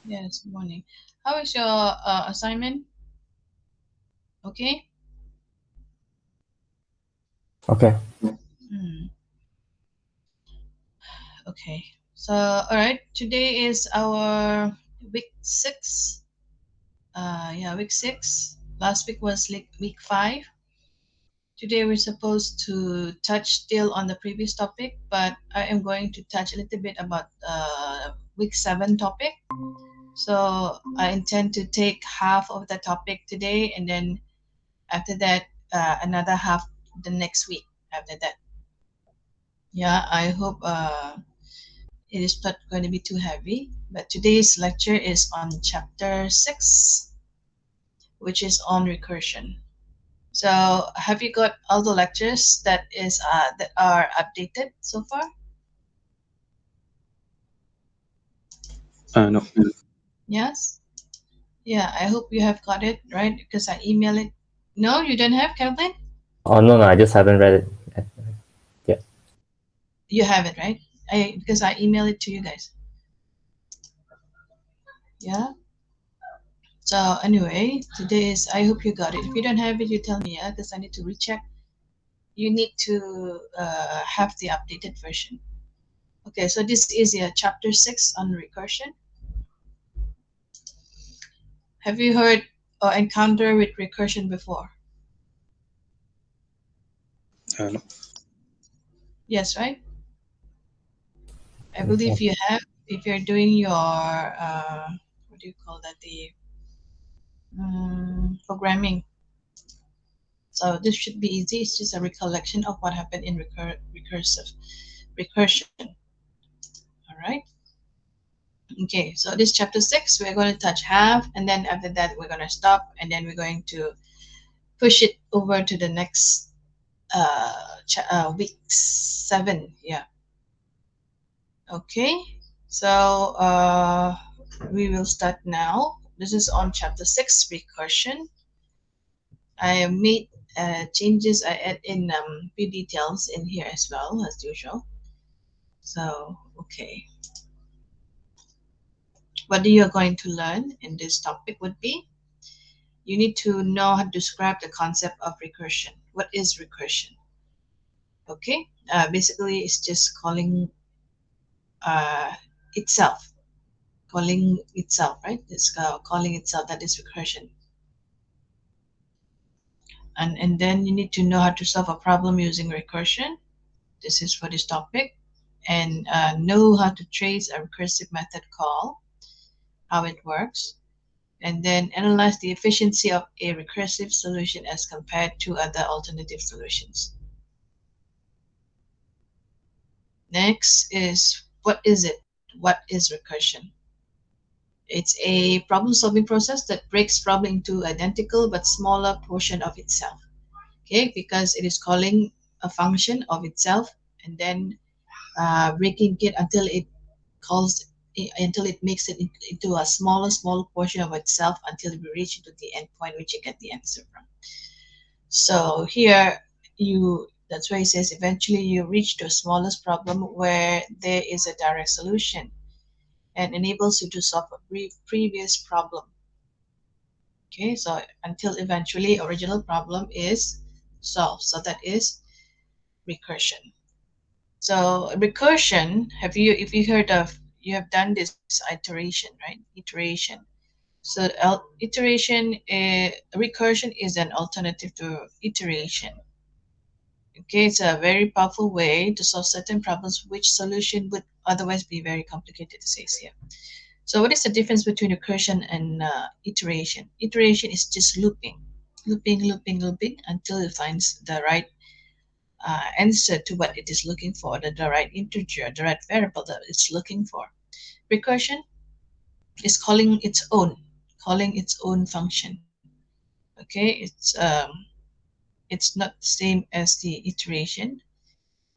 Yes, good morning. How is your assignment? Okay? Okay. Hmm. Okay. So, all right. Today is our week 6. Yeah, week 6. Last week was like week 5. Today we're supposed to touch still on the previous topic, but I am going to touch a little bit about week 7 topic. So I intend to take half of the topic today, and then after that, another half the next week after that. Yeah, I hope it is not going to be too heavy. But today's lecture is on chapter 6, which is on recursion. So, have you got all the lectures that are updated so far? No. Yes. Yeah, I hope you have got it right because I email it. No, you don't have, Kathleen? Oh no, I just haven't read it yet. You have it, right? Because I email it to you guys. Yeah. So anyway, today is. I hope you got it. If you don't have it, you tell me. Yeah, because I need to recheck. You need to have the updated version. Okay, so this is chapter 6 on recursion. Have you heard or encountered with recursion before? No. Yes, right? I Think believe so. you have. If you're doing your what do you call that? The programming. So this should be easy. It's just a recollection of what happened in recursion. All right. Okay. So this chapter 6, we're going to touch half, and then after that we're going to stop, and then we're going to push it over to the next week 7. Yeah. Okay. So we will start now. This is on chapter 6, recursion. I made changes. I add in few details in here as well as usual. So okay, what you are going to learn in this topic would be you need to know how to describe the concept of recursion. What is recursion? Okay, basically it's just uh, itself, calling itself, right? It's calling itself, that is recursion. And then you need to know how to solve a problem using recursion. This is for this topic. And know how to trace a recursive method call, how it works. And then analyze the efficiency of a recursive solution as compared to other alternative solutions. Next is, what is it? What is recursion? It's a problem-solving process that breaks problem into identical but smaller portion of itself. Okay, because it is calling a function of itself and then breaking it calls until it makes it into a smaller portion of itself until we reach into the endpoint which you get the answer from. So here that's why it says eventually you reach the smallest problem where there is a direct solution and enables you to solve a previous problem. Okay, so until eventually original problem is solved. So that is recursion. So recursion, if you heard of, you have done this iteration, right? Iteration. So recursion is an alternative to iteration. Okay, it's a very powerful way to solve certain problems which solution would otherwise be very complicated, it says here. So what is the difference between recursion and iteration? Iteration is just looping until it finds the right answer to what it is looking for, the right integer, the right variable that it's looking for. Recursion is calling its own function. Okay, it's not the same as the iteration.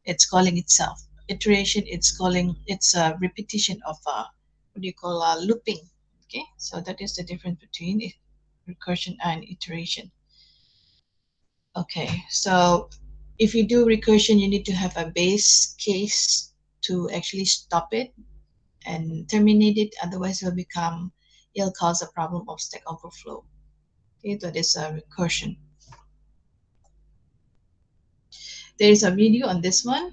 It's calling itself. Iteration, it's a repetition of what do you call looping. Okay, so that is the difference between recursion and iteration. Okay, so if you do recursion, you need to have a base case to actually stop it and terminate it. Otherwise, it will become it'll cause a problem of stack overflow. Okay, that is a recursion. There is a video on this one.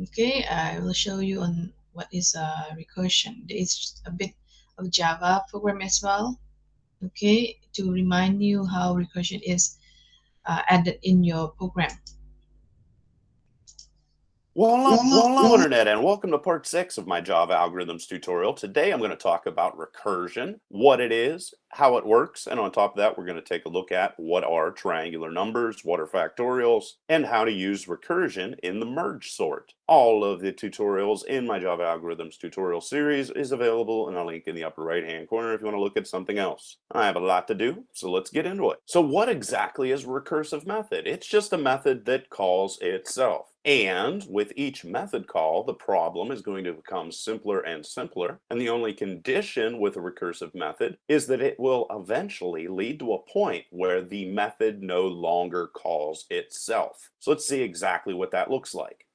Okay, I will show you on what is a recursion. There is a bit of Java program as well. Okay, to remind you how recursion is added in your program. Well, hello, Internet, and welcome to part 6 of my Java algorithms tutorial. Today I'm going to talk about recursion, what it is, how it works, and on top of that we're going to take a look at what are triangular numbers, what are factorials, and how to use recursion in the merge sort. All of the tutorials in my Java algorithms tutorial series is available in a link in the upper right hand corner if you want to look at something else. I have a lot to do, so let's get into it. So what exactly is a recursive method? It's just a method that calls itself. And with each method call, the problem is going to become simpler and simpler. And the only condition with a recursive method is that it will eventually lead to a point where the method no longer calls itself. So let's see exactly what that looks like.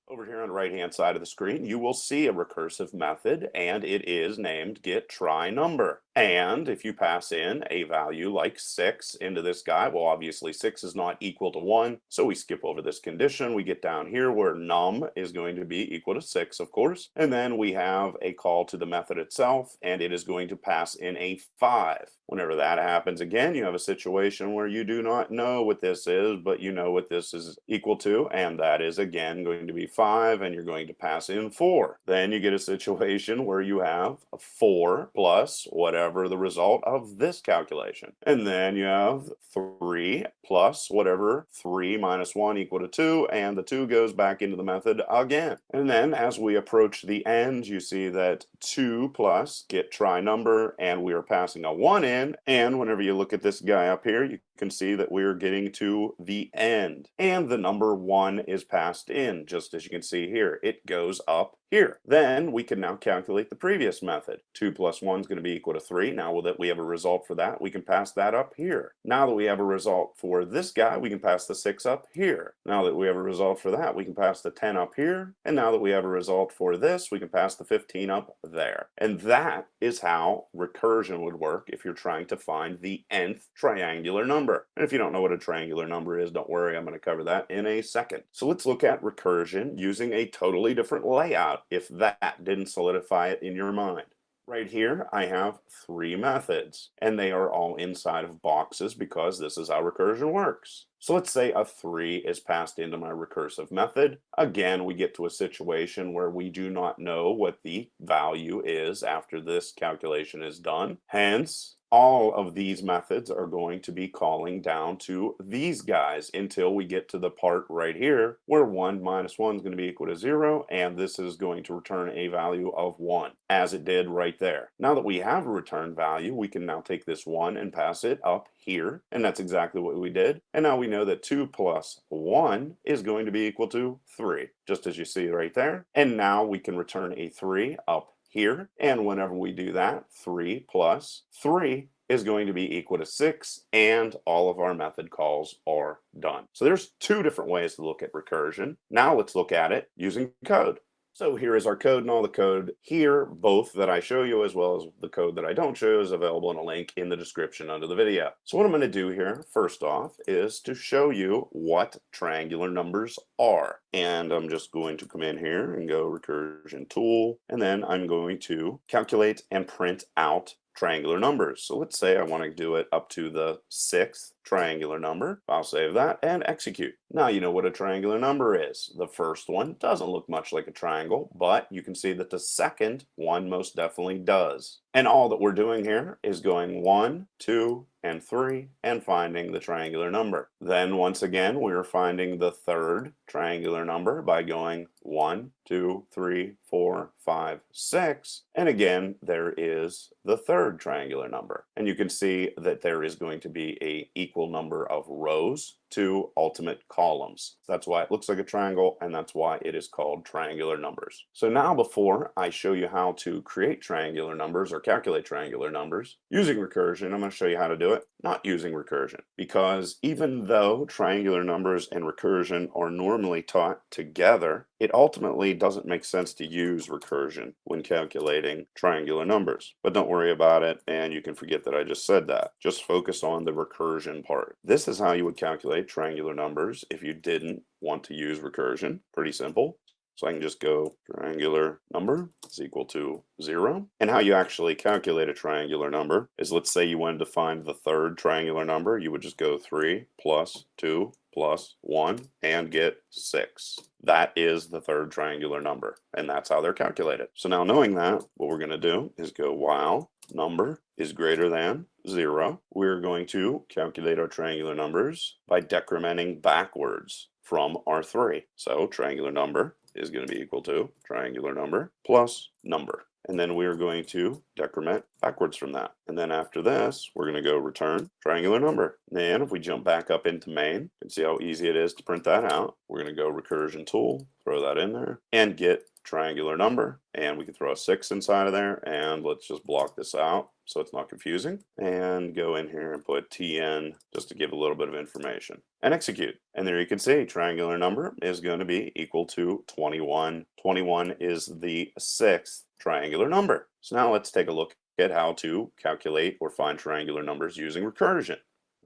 Over here on the right-hand side of the screen, you will see a recursive method, and it is named getTryNumber. And if you pass in a value like 6 into this guy, well, obviously 6 is not equal to 1, so we skip over this condition. We get down here where num is going to be equal to 6, of course, and then we have a call to the method itself, and it is going to pass in a 5. Whenever that happens again, you have a situation where you do not know what this is, but you know what this is equal to, and that is again going to be 5, and you're going to pass in 4. Then you get a situation where you have a 4 plus whatever the result of this calculation. And then you have 3 plus whatever 3 minus 1 equal to 2, and the 2 goes back into the method again. And then as we approach the end, you see that 2 plus getTryNumber, and we are passing a 1 in, and whenever you look at this guy up here, you can see that we're getting to the end. And the number 1 is passed in, just as you can see here. It goes up here. Then we can now calculate the previous method. 2 plus 1 is going to be equal to 3. Now that we have a result for that, we can pass that up here. Now that we have a result for this guy, we can pass the 6 up here. Now that we have a result for that, we can pass the 10 up here. And now that we have a result for this, we can pass the 15 up there. And that is how recursion would work if you're trying to find the nth triangular number. And if you don't know what a triangular number is, don't worry, I'm going to cover that in a second. So let's look at recursion using a totally different layout, if that didn't solidify it in your mind. Right here, I have 3 methods, and they are all inside of boxes because this is how recursion works. So let's say a 3 is passed into my recursive method. Again, we get to a situation where we do not know what the value is after this calculation is done. Hence, all of these methods are going to be calling down to these guys until we get to the part right here where 1 minus 1 is going to be equal to 0, and this is going to return a value of 1, as it did right there. Now that we have a return value, we can now take this 1 and pass it up here, and that's exactly what we did. And now we know that 2 plus 1 is going to be equal to 3, just as you see right there. And now we can return a 3 up here, and whenever we do that, 3 plus 3 is going to be equal to 6, and all of our method calls are done. So there's 2 different ways to look at recursion. Now let's look at it using code. So here is our code, and all the code here, both that I show you as well as the code that I don't show you, is available in a link in the description under the video. So what I'm going to do here, first off, is to show you what triangular numbers are. And I'm just going to come in here and go recursion tool, and then I'm going to calculate and print out triangular numbers. So let's say I want to do it up to the 6th triangular number. I'll save that and execute. Now you know what a triangular number is. The first one doesn't look much like a triangle, but you can see that the second one most definitely does. And all that we're doing here is going 1, 2, and 3 and finding the triangular number. Then once again, we're finding the third triangular number by going 1, 2, 3, 4, 5, 6. And again, there is the third triangular number. And you can see that there is going to be an equal number of rows two ultimate columns. That's why it looks like a triangle, and that's why it is called triangular numbers. So now before I show you how to create triangular numbers or calculate triangular numbers using recursion, I'm going to show you how to do it not using recursion. Because even though triangular numbers and recursion are normally taught together, it ultimately doesn't make sense to use recursion when calculating triangular numbers. But don't worry about it, and you can forget that I just said that. Just focus on the recursion part. This is how you would calculate triangular numbers if you didn't want to use recursion. Pretty simple. So I can just go triangular number is equal to 0. And how you actually calculate a triangular number is, let's say you wanted to find the third triangular number, you would just go 3 plus 2 plus 1 and get 6. That is the third triangular number, and that's how they're calculated. So now knowing that, what we're going to do is go while number is greater than 0. We're going to calculate our triangular numbers by decrementing backwards from our 3. So triangular number is going to be equal to triangular number plus number. And then we're going to decrement backwards from that. And then after this, we're going to go return triangular number. And if we jump back up into main, you can see how easy it is to print that out. We're going to go recursion tool, throw that in there, and get triangular number. And we can throw a 6 inside of there. And let's just block this out so it's not confusing. And go in here and put TN just to give a little bit of information. And execute. And there you can see triangular number is going to be equal to 21. 21 is the 6th triangular number. So now let's take a look at how to calculate or find triangular numbers using recursion.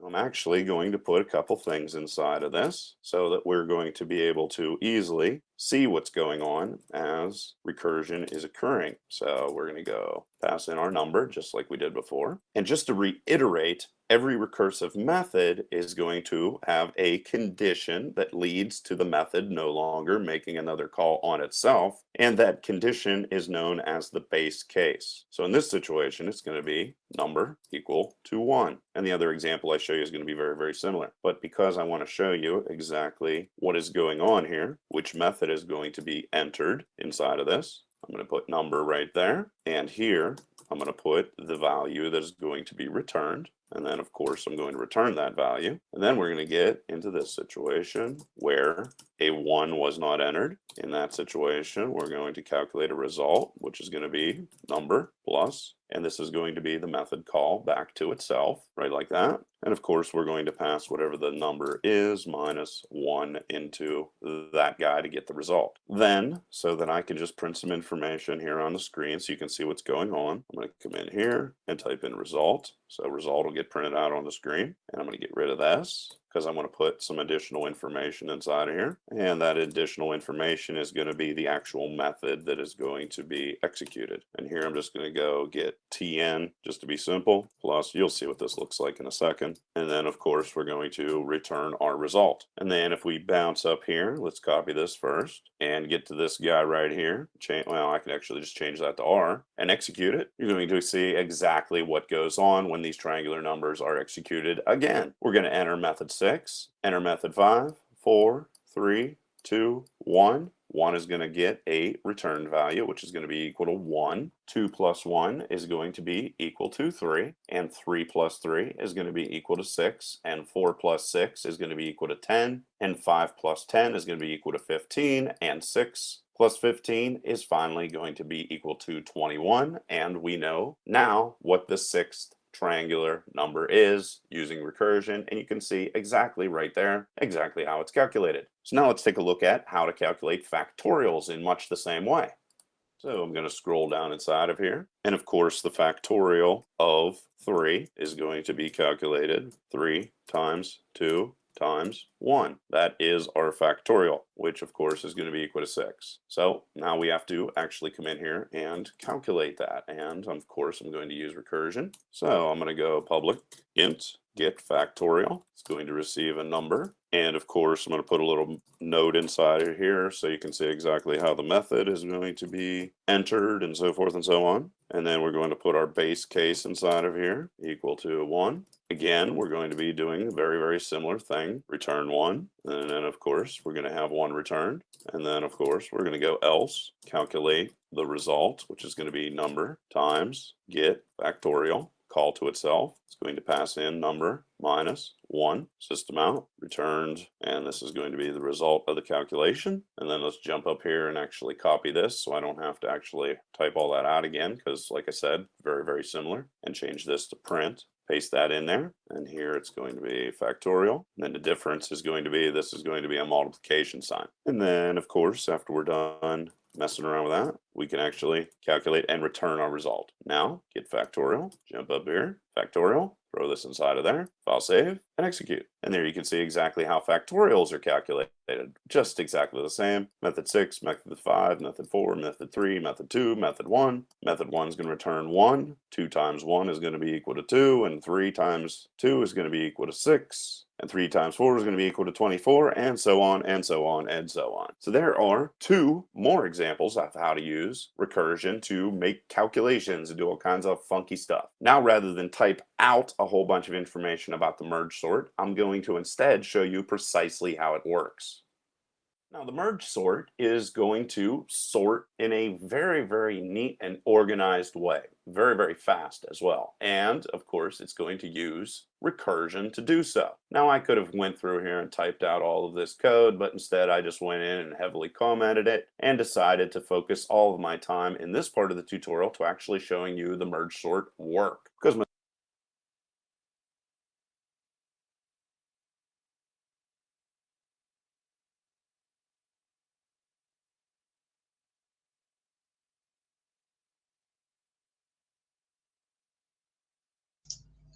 I'm actually going to put a couple things inside of this so that we're going to be able to easily see what's going on as recursion is occurring. So we're going to go pass in our number just like we did before. And just to reiterate, every recursive method is going to have a condition that leads to the method no longer making another call on itself, and that condition is known as the base case. So in this situation, it's going to be number equal to 1. And the other example I show you is going to be very, very similar. But because I want to show you exactly what is going on here, which method is going to be entered inside of this, I'm going to put number right there. And here, I'm going to put the value that is going to be returned. And then, of course, I'm going to return that value. And then we're going to get into this situation where a 1 was not entered. In that situation, we're going to calculate a result, which is going to be number plus, and this is going to be the method call back to itself, right like that. And of course, we're going to pass whatever the number is minus 1 into that guy to get the result. Then, so that I can just print some information here on the screen so you can see what's going on, I'm going to come in here and type in result. So result will get printed out on the screen, and I'm going to get rid of this because I want to put some additional information inside of here. And that additional information is going to be the actual method that is going to be executed. And here I'm just going to go get TN, just to be simple, plus you'll see what this looks like in a second. And then of course we're going to return our result. And then if we bounce up here, let's copy this first and get to this guy right here. Well, I can actually just change that to R and execute it. You're going to see exactly what goes on when these triangular numbers are executed again. We're going to enter method 6, enter method 5, 4, 3, 2, 1. 1 is going to get a return value, which is going to be equal to 1. 2 plus 1 is going to be equal to 3. And 3 plus 3 is going to be equal to 6. And 4 plus 6 is going to be equal to 10. And 5 plus 10 is going to be equal to 15. And 6 plus 15 is finally going to be equal to 21. And we know now what the 6th triangular number is using recursion, and you can see exactly right there exactly how it's calculated. So now let's take a look at how to calculate factorials in much the same way. So I'm going to scroll down inside of here, and of course the factorial of 3 is going to be calculated 3 times 2 times 1. That is our factorial, which of course is going to be equal to 6. So now we have to actually come in here and calculate that. And of course I'm going to use recursion. So I'm going to go public int get factorial. It's going to receive a number. And of course I'm going to put a little note inside of here so you can see exactly how the method is going to be entered and so forth and so on. And then we're going to put our base case inside of here equal to 1. Again, we're going to be doing a very, very similar thing. Return 1. And then, of course, we're going to have 1 returned. And then, of course, we're going to go else, calculate the result, which is going to be number times get factorial, call to itself. It's going to pass in number minus 1, system out, returned, and this is going to be the result of the calculation. And then let's jump up here and actually copy this so I don't have to actually type all that out again, because like I said, very, very similar, and change this to print. Paste that in there, and here it's going to be factorial. And then the difference is going to be, this is going to be a multiplication sign. And then, of course, after we're done messing around with that, we can actually calculate and return our result. Now, get factorial, jump up here, factorial, throw this inside of there, file save, and execute. And there you can see exactly how factorials are calculated. Just exactly the same. Method 6, method 5, method 4, method 3, method 2, method 1. Method 1 is going to return 1. 2 times 1 is going to be equal to 2, and 3 times 2 is going to be equal to 6. And 3 times 4 is going to be equal to 24, and so on, and so on, and so on. So there are 2 more examples of how to use recursion to make calculations and do all kinds of funky stuff. Now, rather than type out a whole bunch of information about the merge sort, I'm going to instead show you precisely how it works. Now, the merge sort is going to sort in a very, very neat and organized way. Very, very fast as well. And, of course, it's going to use recursion to do so. Now, I could have went through here and typed out all of this code, but instead I just went in and heavily commented it and decided to focus all of my time in this part of the tutorial to actually showing you the merge sort work. Because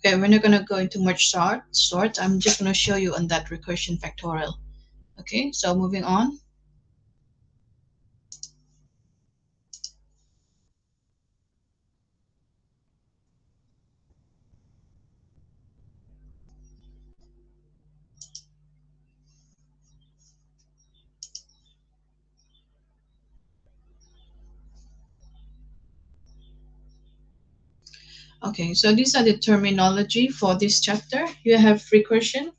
Okay, we're not going to go into much sort. I'm just going to show you on that recursion factorial. Okay, so moving on. Okay, so these are the terminology for this chapter. You have recursion.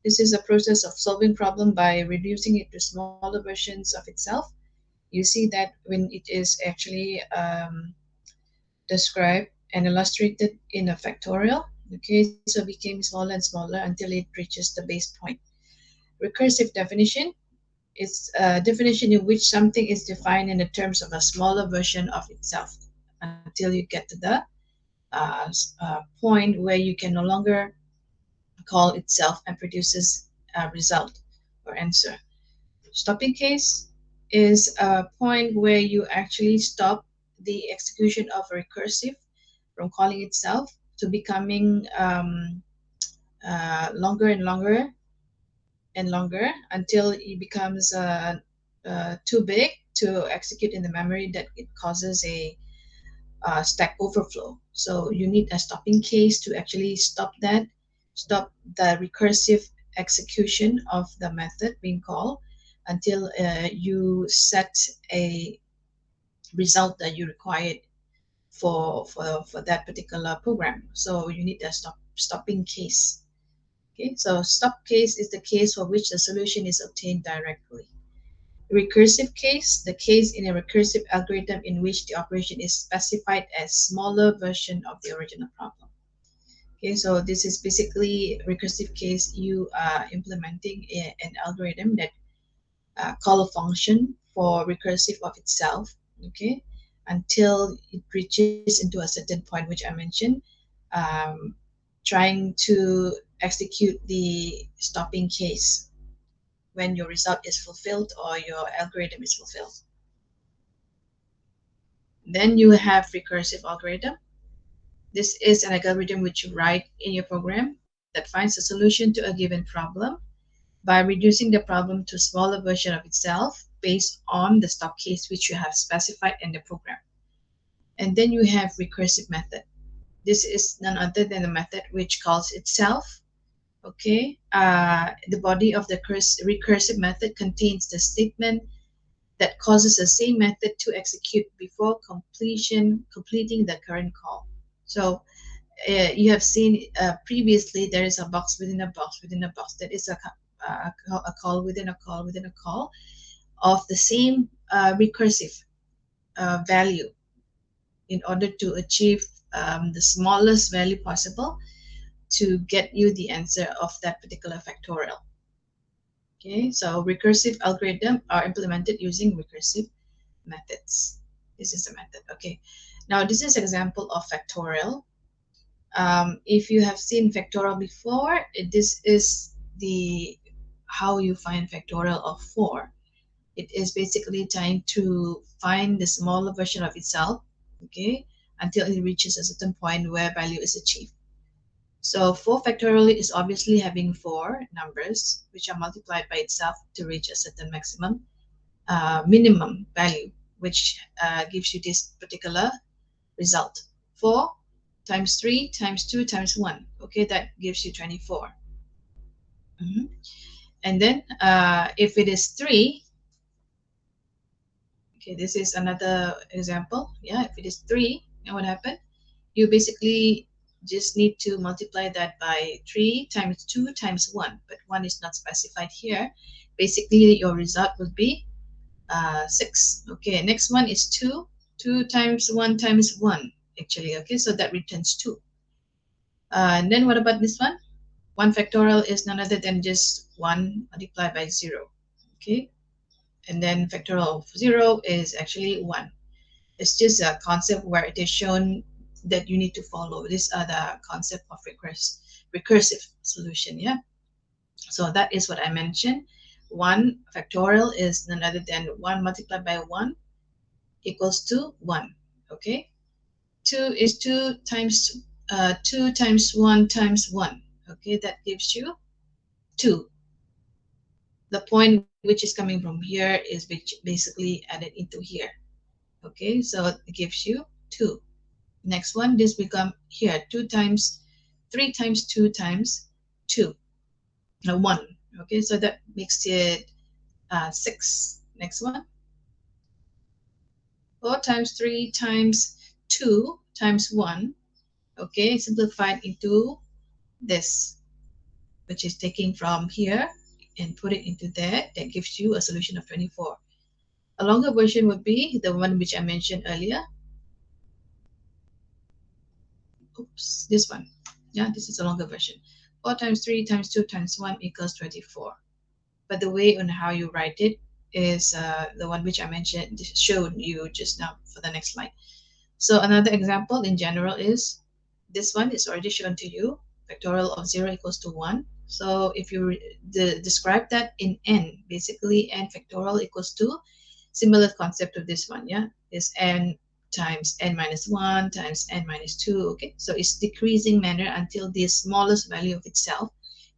This is a process of solving problem by reducing it to smaller versions of itself. You see that when it is actually described and illustrated in a factorial. Okay, so it became smaller and smaller until it reaches the base point. Recursive definition is a definition in which something is defined in the terms of a smaller version of itself until you get to the point where you can no longer call itself and produces a result or answer. Stopping case is a point where you actually stop the execution of a recursive from calling itself to becoming longer and longer and longer until it becomes too big to execute in the memory that it causes a stack overflow. So you need a stopping case to actually stop the recursive execution of the method being called until you set a result that you required for that particular program. So you need a stopping case. Okay, so stop case is the case for which the solution is obtained directly. Recursive case, the case in a recursive algorithm in which the operation is specified as smaller version of the original problem. Okay, so this is basically recursive case. You are implementing an algorithm that call a function for recursive of itself, okay, until it reaches into a certain point, which I mentioned, um, trying to execute the stopping case when your result is fulfilled or your algorithm is fulfilled. Then you have recursive algorithm. This is an algorithm which you write in your program that finds a solution to a given problem by reducing the problem to a smaller version of itself based on the stop case which you have specified in the program. And then you have recursive method. This is none other than a method which calls itself. Okay, the body of the recursive method contains the statement that causes the same method to execute before completing the current call. So you have seen previously there is a box within a box within a box. That is a call within a call within a call of the same recursive value in order to achieve the smallest value possible to get you the answer of that particular factorial. Okay, so recursive algorithms are implemented using recursive methods. This is a method. Okay, now this is example of factorial. If you have seen factorial before, this is the how you find factorial of 4. It is basically trying to find the smaller version of itself, okay, until it reaches a certain point where value is achieved. So 4 factorial is obviously having 4 numbers which are multiplied by itself to reach a certain minimum value, which gives you this particular result. 4 times 3 times 2 times 1. Okay, that gives you 24. And then if it is 3, okay, this is another example. Yeah, if it is 3, and what happened? You basically just need to multiply that by 3 times 2 times 1, but 1 is not specified here. Basically, your result would be 6. Okay, next one is 2. 2 times 1 times 1, actually. Okay, so that returns 2. And then what about this one? 1 factorial is none other than just 1 multiplied by 0. Okay, and then factorial of 0 is actually 1. It's just a concept where it is shown that you need to follow. These are the concept of recursive solution. Yeah, so that is what I mentioned. 1 factorial is none other than 1 multiplied by 1 equals to 1. Okay, 2 is 2 times 2 times 1 times 1. Okay, that gives you 2. The point which is coming from here is basically added into here. Okay, so it gives you 2. Next one, this become here 2 times 3 times 2 times 2, 1. Okay, so that makes it 6. Next one, 4 times 3 times 2 times 1. Okay, simplified into this, which is taking from here and put it into there. That gives you a solution of 24. A longer version would be the one which I mentioned earlier. Oops, this one. Yeah, this is a longer version. 4 times 3 times 2 times 1 equals 24. But the way on how you write it is the one which I mentioned, showed you just now for the next slide. So another example in general is this one is already shown to you. Factorial of 0 equals to 1. So if you describe that in n, basically n factorial equals to similar concept of this one, yeah, is n times n minus 1 times n minus 2. Okay, so it's decreasing manner until the smallest value of itself,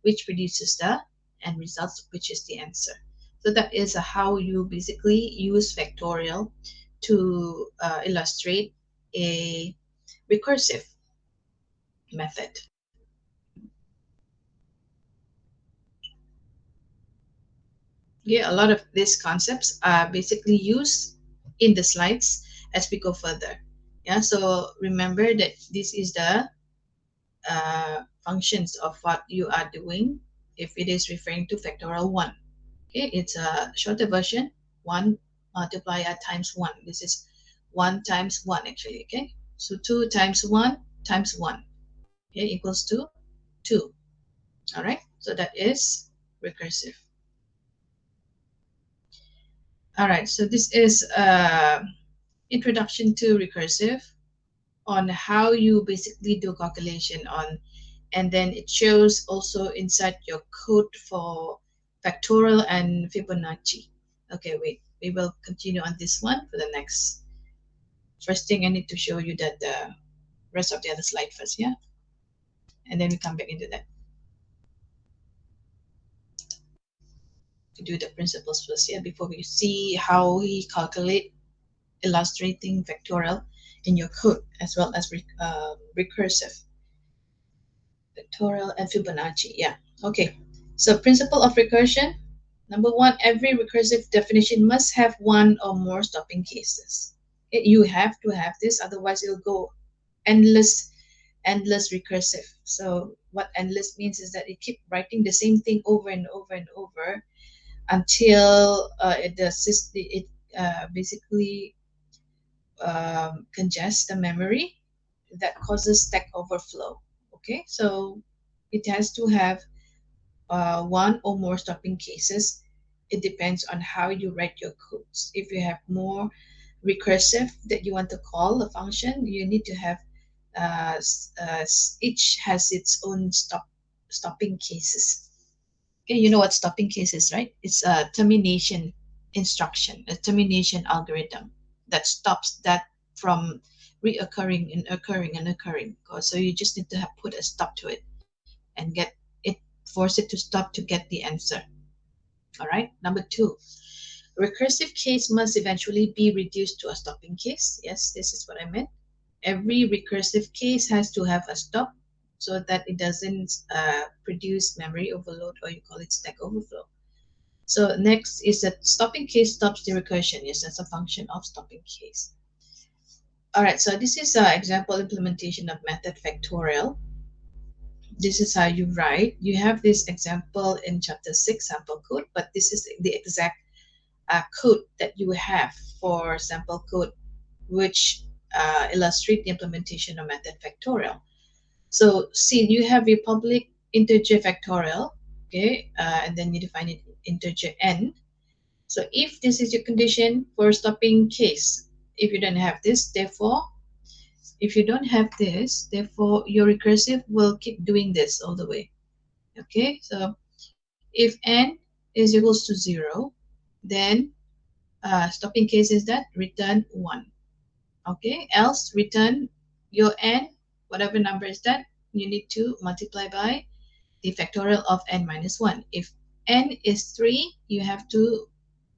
which produces the end results, which is the answer. So that is how you basically use factorial to illustrate a recursive method. Yeah, a lot of these concepts are basically used in the slides as we go further. Yeah, so remember that this is the functions of what you are doing if it is referring to factorial 1. Okay, it's a shorter version, 1 multiplier times 1. This is 1 times 1 actually. Okay, so 2 times 1 times 1, okay, equals to 2. All right, so that is recursive. All right, so this is introduction to recursive on how you basically do calculation on, and then it shows also inside your code for factorial and Fibonacci. Okay, wait, we will continue on this one for the next. First thing I need to show you that the rest of the other slide first, yeah, and then we come back into that to do the principles first, yeah, before we see how we calculate illustrating factorial in your code as well as recursive. Factorial and Fibonacci, yeah. Okay, so principle of recursion. Number 1, every recursive definition must have one or more stopping cases. You have to have this, otherwise it'll go endless recursive. So what endless means is that it keep writing the same thing over and over and over until it basically congests the memory, that causes stack overflow. Okay, so it has to have one or more stopping cases. It depends on how you write your codes. If you have more recursive that you want to call a function, you need to have each has its own stopping cases. Okay, you know what stopping cases, right? It's a termination instruction, a termination algorithm that stops that from reoccurring and occurring and occurring. So you just need to have put a stop to it and get it, force it to stop to get the answer. All right. Number two, recursive case must eventually be reduced to a stopping case. Yes, this is what I meant. Every recursive case has to have a stop so that it doesn't produce memory overload, or you call it stack overflow. So next is that stopping case stops the recursion. Yes, that's a function of stopping case. All right, so this is an example implementation of method factorial. This is how you write. You have this example in chapter 6 sample code, but this is the exact code that you have for sample code, which illustrate the implementation of method factorial. So see, you have your public integer factorial, okay, and then you define it integer n. So if this is your condition for stopping case, if you don't have this, therefore, if you don't have this, therefore your recursive will keep doing this all the way. Okay, so if n is equals to 0, then stopping case is that return 1. Okay, else return your n, whatever number is that, you need to multiply by the factorial of n minus 1. If n is 3, you have to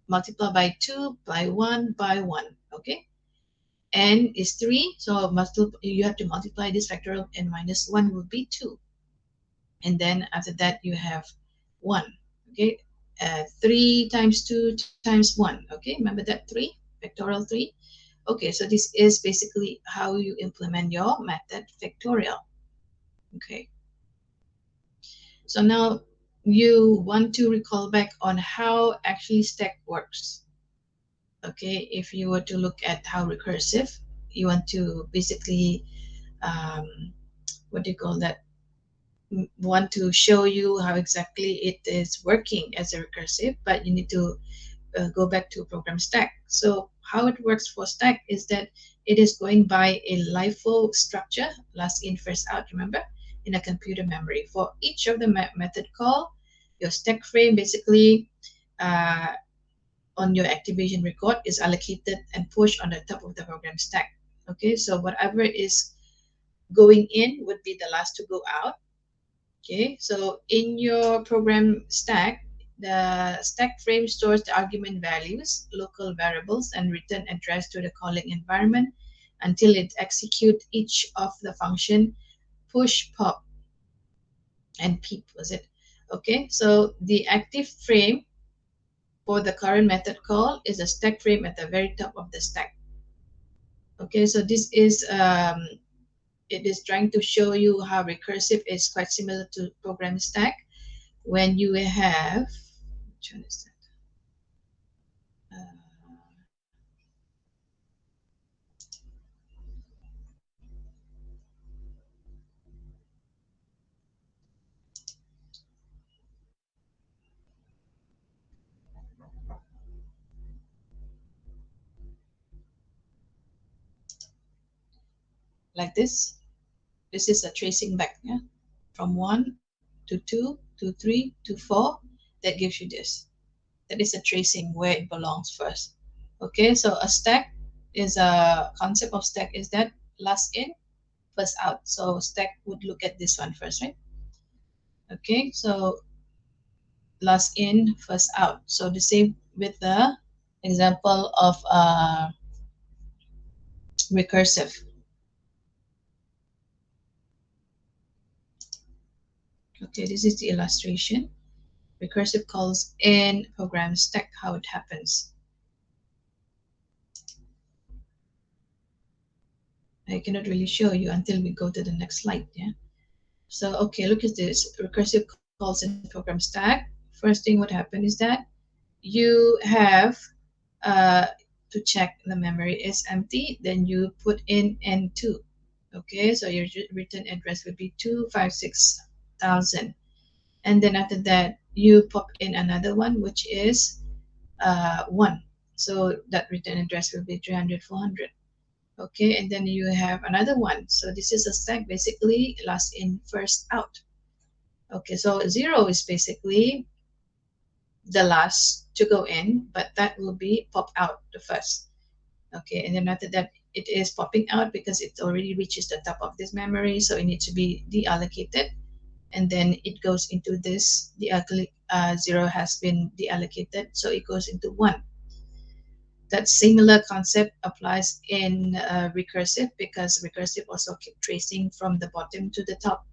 multiply by 2 by 1 by 1. Okay, n is 3, so you have to multiply this factorial of n minus 1 will be 2. And then after that you have 1. Okay, 3 times 2 times 1. Okay, remember that 3, factorial 3. Okay, so this is basically how you implement your method factorial. Okay, so now you want to recall back on how actually stack works. Okay, if you were to look at how recursive, you want to basically um, what do you call that, want to show you how exactly it is working as a recursive, but you need to go back to program stack. So how it works for stack is that it is going by a LIFO structure, last in first out, remember, in a computer memory. For each of the method call, your stack frame basically uh, on your activation record is allocated and pushed on the top of the program stack. Okay, so whatever is going in would be the last to go out. Okay, so in your program stack, the stack frame stores the argument values, local variables, and return address to the calling environment until it executes each of the function push, pop, and peep, was it? Okay, so the active frame for the current method call is a stack frame at the very top of the stack. Okay, so this is it is trying to show you how recursive is quite similar to program stack. When you have, which one is that? Like this. This is a tracing back, yeah, from 1 to 2 to 3 to 4. That gives you this. That is a tracing where it belongs first. Okay, so a stack is a concept of stack is that last in, first out. So stack would look at this one first, right? Okay, so last in, first out. So the same with the example of recursive. Okay, this is the illustration. Recursive calls in program stack, how it happens. I cannot really show you until we go to the next slide. Yeah. So, okay, look at this. Recursive calls in program stack. First thing what happened is that you have uh, to check the memory is empty. Then you put in N2. Okay, so your return address would be 256,000. And then after that, you pop in another one, which is 1. So that return address will be 300, 400. Okay, and then you have another one. So this is a stack, basically last in, first out. Okay, so 0 is basically the last to go in, but that will be pop out the first. Okay, and then after that, it is popping out because it already reaches the top of this memory, so it needs to be deallocated, and then it goes into this. The 0 has been deallocated, so it goes into 1. That similar concept applies in recursive, because recursive also keep tracing from the bottom to the top.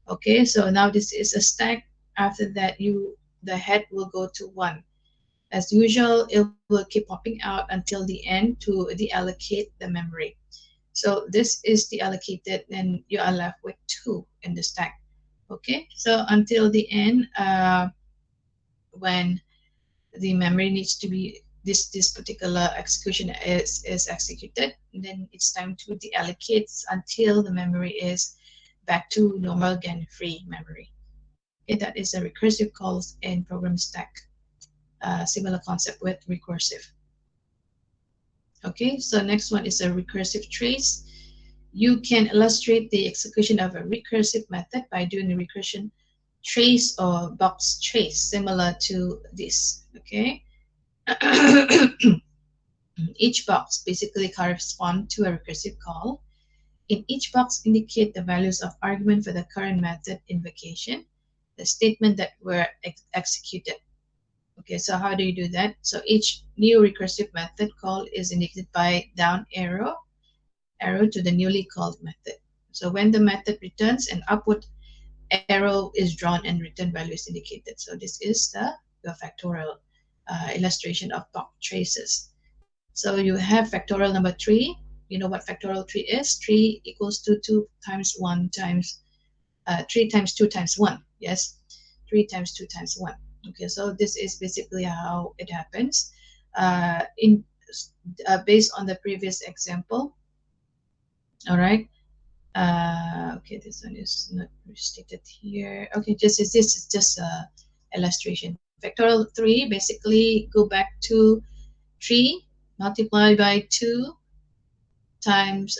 Okay, so now this is a stack. After that, the head will go to 1. As usual, it will keep popping out until the end to deallocate the memory. So this is deallocated, and you are left with 2 in the stack. Okay, so until the end, when the memory needs to be, this particular execution is executed, then it's time to deallocate until the memory is back to normal GAN free memory. Okay, that is a recursive calls in program stack. Similar concept with recursive. Okay, so next one is a recursive trace. You can illustrate the execution of a recursive method by doing a recursion trace or box trace, similar to this. Okay. Each box basically corresponds to a recursive call. In each box, indicate the values of argument for the current method invocation, the statement that were executed. Okay, so how do you do that? So each new recursive method call is indicated by down arrow to the newly called method. So when the method returns, an upward arrow is drawn and return value is indicated. So this is the factorial illustration of box traces. So you have factorial number 3. You know what factorial 3 is? 3 equals to 2 times 1 times 3 times 2 times 1. Yes, 3 times 2 times 1. Okay, so this is basically how it happens. In Based on the previous example. All right. Okay, this one is not restricted here. Okay, this is just a illustration. Factorial 3, basically go back to 3 multiply by 2 times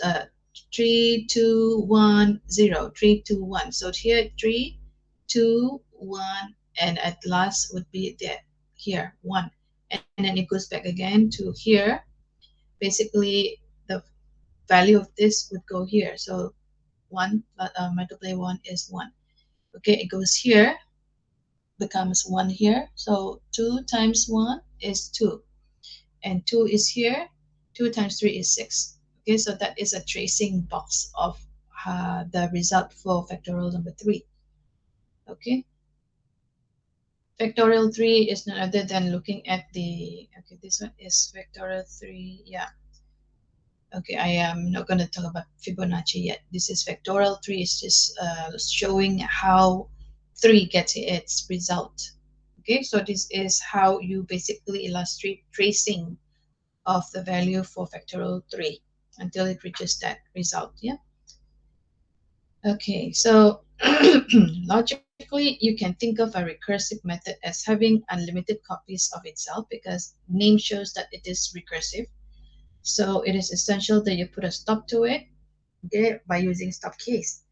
3, 2, 1, 0, 3, 2, 1. So here 3, 2, 1, and at last would be there here 1, and then it goes back again to here. Basically, the value of this would go here. So 1 multiply 1 is 1. Okay, it goes here, becomes 1 here. So 2 times 1 is 2, and 2 is here. 2 times 3 is 6. Okay, so that is a tracing box of the result for factorial number 3. Okay, factorial 3 is none other than looking at the, okay, this one is factorial 3. Yeah. Okay, I am not going to talk about Fibonacci yet. This is factorial 3. It's just showing how 3 gets its result. Okay, so this is how you basically illustrate tracing of the value for factorial 3 until it reaches that result. Yeah. Okay, so logically, you can think of a recursive method as having unlimited copies of itself, because name shows that it is recursive. So it is essential that you put a stop to it, okay, by using stop case.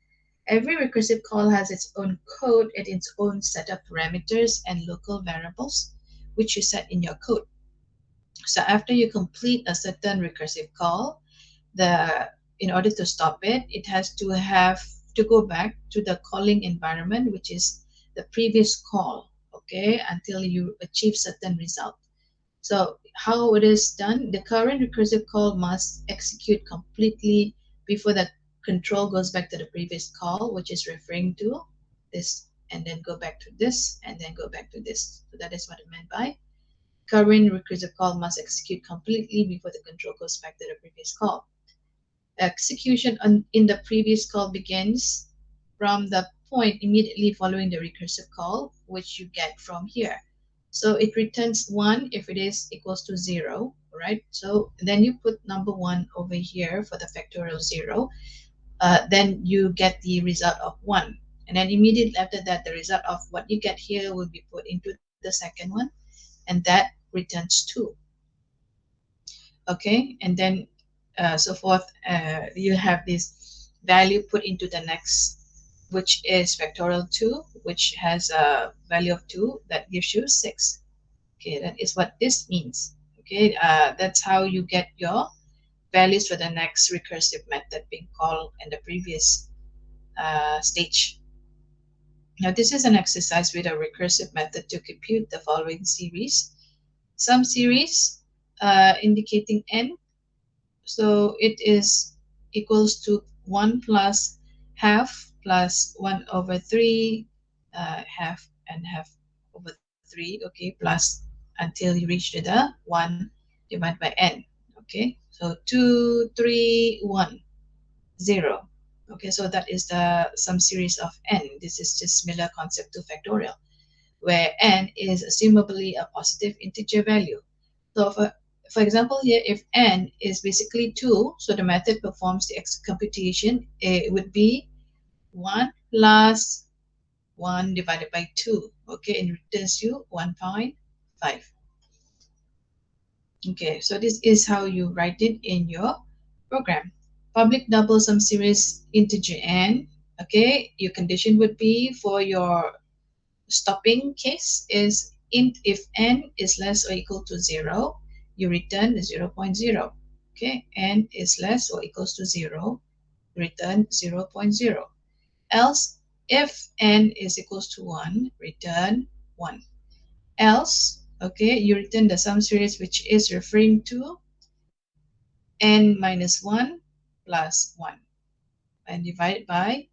Every recursive call has its own code and its own set of parameters and local variables, which you set in your code. So after you complete a certain recursive call, in order to stop it, it has to go back to the calling environment, which is the previous call, okay, until you achieve certain result. So how it is done, the current recursive call must execute completely before the control goes back to the previous call, which is referring to this, and then go back to this, and then go back to this. So that is what it meant by current recursive call must execute completely before the control goes back to the previous call. Execution in the previous call begins from the point immediately following the recursive call, which you get from here. So it returns 1 if it is equals to 0, right? So then you put number 1 over here for the factorial 0. then you get the result of 1. And then immediately after that, the result of what you get here will be put into the second one, and that returns 2. Okay, and then so forth. You have this value put into the next, which is factorial 2, which has a value of 2 that gives you 6. Okay, that is what this means. Okay, that's how you get your values for the next recursive method being called in the previous stage. Now, this is an exercise with a recursive method to compute the following series. Some series indicating n, so it is equals to 1 plus half plus 1 over 3, half and half over 3, okay, plus until you reach to the 1 divided by n. Okay, so 2, 3, 1, 0. Okay, so that is the some series of n. This is just similar concept to factorial, where n is assumably a positive integer value. So for example here, if n is basically 2, so the method performs the computation. It would be 1 plus 1 divided by 2. Okay, and returns you 1.5. Okay, so this is how you write it in your program. Public double sum series integer n. Okay, your condition would be for your stopping case is int if n is less or equal to 0, you return 0.0. Okay, n is less or equals to 0, return 0.0. Else, if n is equals to 1, return 1. Else, okay, you return the sum series which is referring to n minus 1 plus 1 and divide by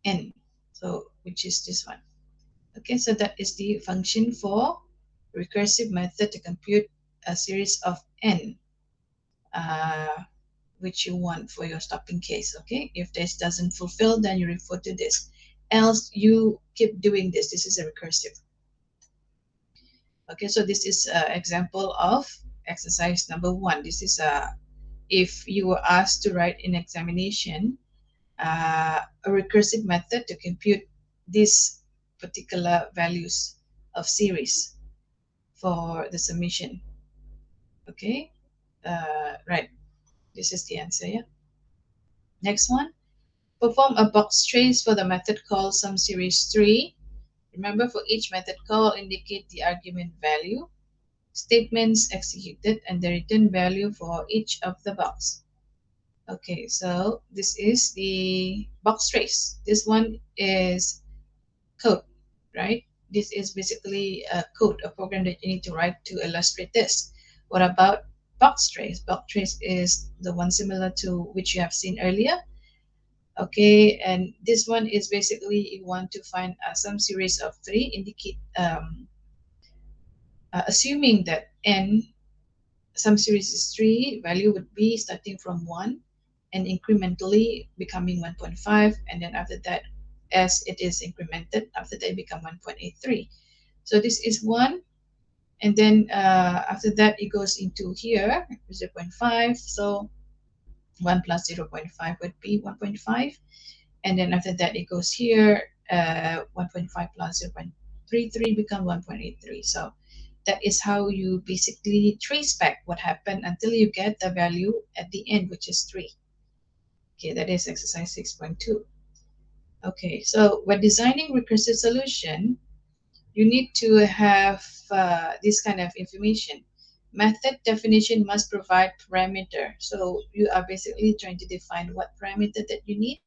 n, so which is this one. Okay, so that is the function for recursive method to compute a series of n, uh, which you want for your stopping case. Okay, if this doesn't fulfill, then you refer to this. Else, you keep doing this. This is a recursive. Okay, so this is an example of exercise number 1. This is if you were asked to write in examination a recursive method to compute these particular values of series for the summation. Okay, right. This is the answer. Yeah. Next one. Perform a box trace for the method call sum series 3. Remember, for each method call, indicate the argument value, statements executed, and the return value for each of the box. Okay, so this is the box trace. This one is code, right? This is basically a code, a program that you need to write to illustrate this. What about box trace? Box trace is the one similar to which you have seen earlier. Okay, and this one is basically you want to find some series of 3, indicate assuming that n some series is 3, value would be starting from 1 and incrementally becoming 1.5, and then after that, as it is incremented, after that it become 1.83. So this is 1, and then after that it goes into here 0.5. So 1 plus 0.5 would be 1.5, and then after that it goes here 1.5 plus 0.33 become 1.83. So that is how you basically trace back what happened until you get the value at the end, which is 3. Okay, that is exercise 6.2. Okay, so when designing recursive solution, you need to have this kind of information. Method definition must provide parameter. So you are basically trying to define what parameter that you need.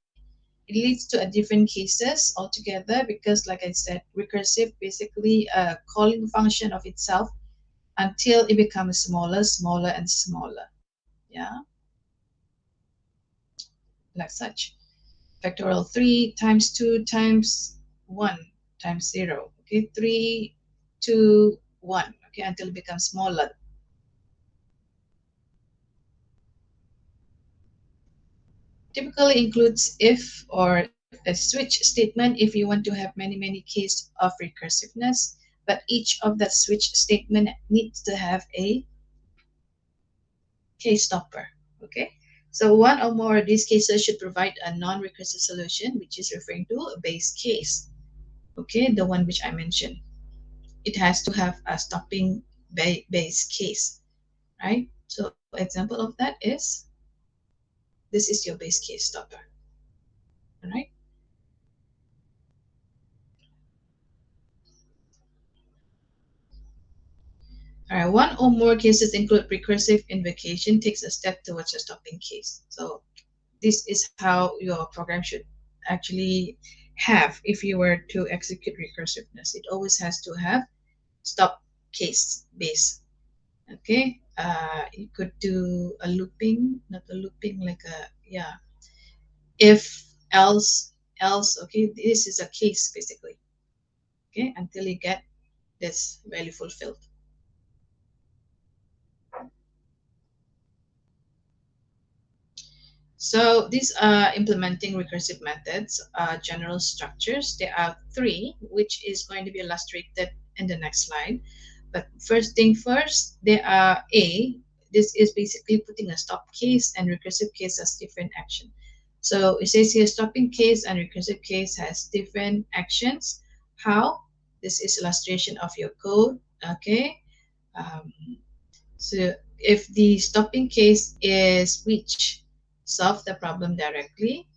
It leads to a different cases altogether because, like I said, recursive basically a calling function of itself until it becomes smaller, smaller, and smaller. Yeah, like such. Factorial 3 times 2 times 1 times 0. Okay, 3, 2, 1. Okay, until it becomes smaller. Typically includes if or a switch statement if you want to have many cases of recursiveness, but each of that switch statement needs to have a case stopper. Okay, So one or more of these cases should provide a non-recursive solution, which is referring to a base case. Okay, the one which I mentioned. It has to have a stopping base case, right? So example of that is this is your base case stopper, all right? All right, one or more cases include recursive invocation takes a step towards a stopping case. So this is how your program should actually have if you were to execute recursiveness. It always has to have stop case base. Okay, you could do a looping, not a looping, like a, yeah, if else. Okay, this is a case basically. Okay, until you get this value fulfilled. So these are implementing recursive methods, general structures. There are three, which is going to be illustrated in the next slide. But first thing first, there are A. This is basically putting a stop case and recursive case as different action. So it says here stopping case and recursive case has different actions. How? This is illustration of your code. Okay. Um, so if the stopping case is which solve the problem directly,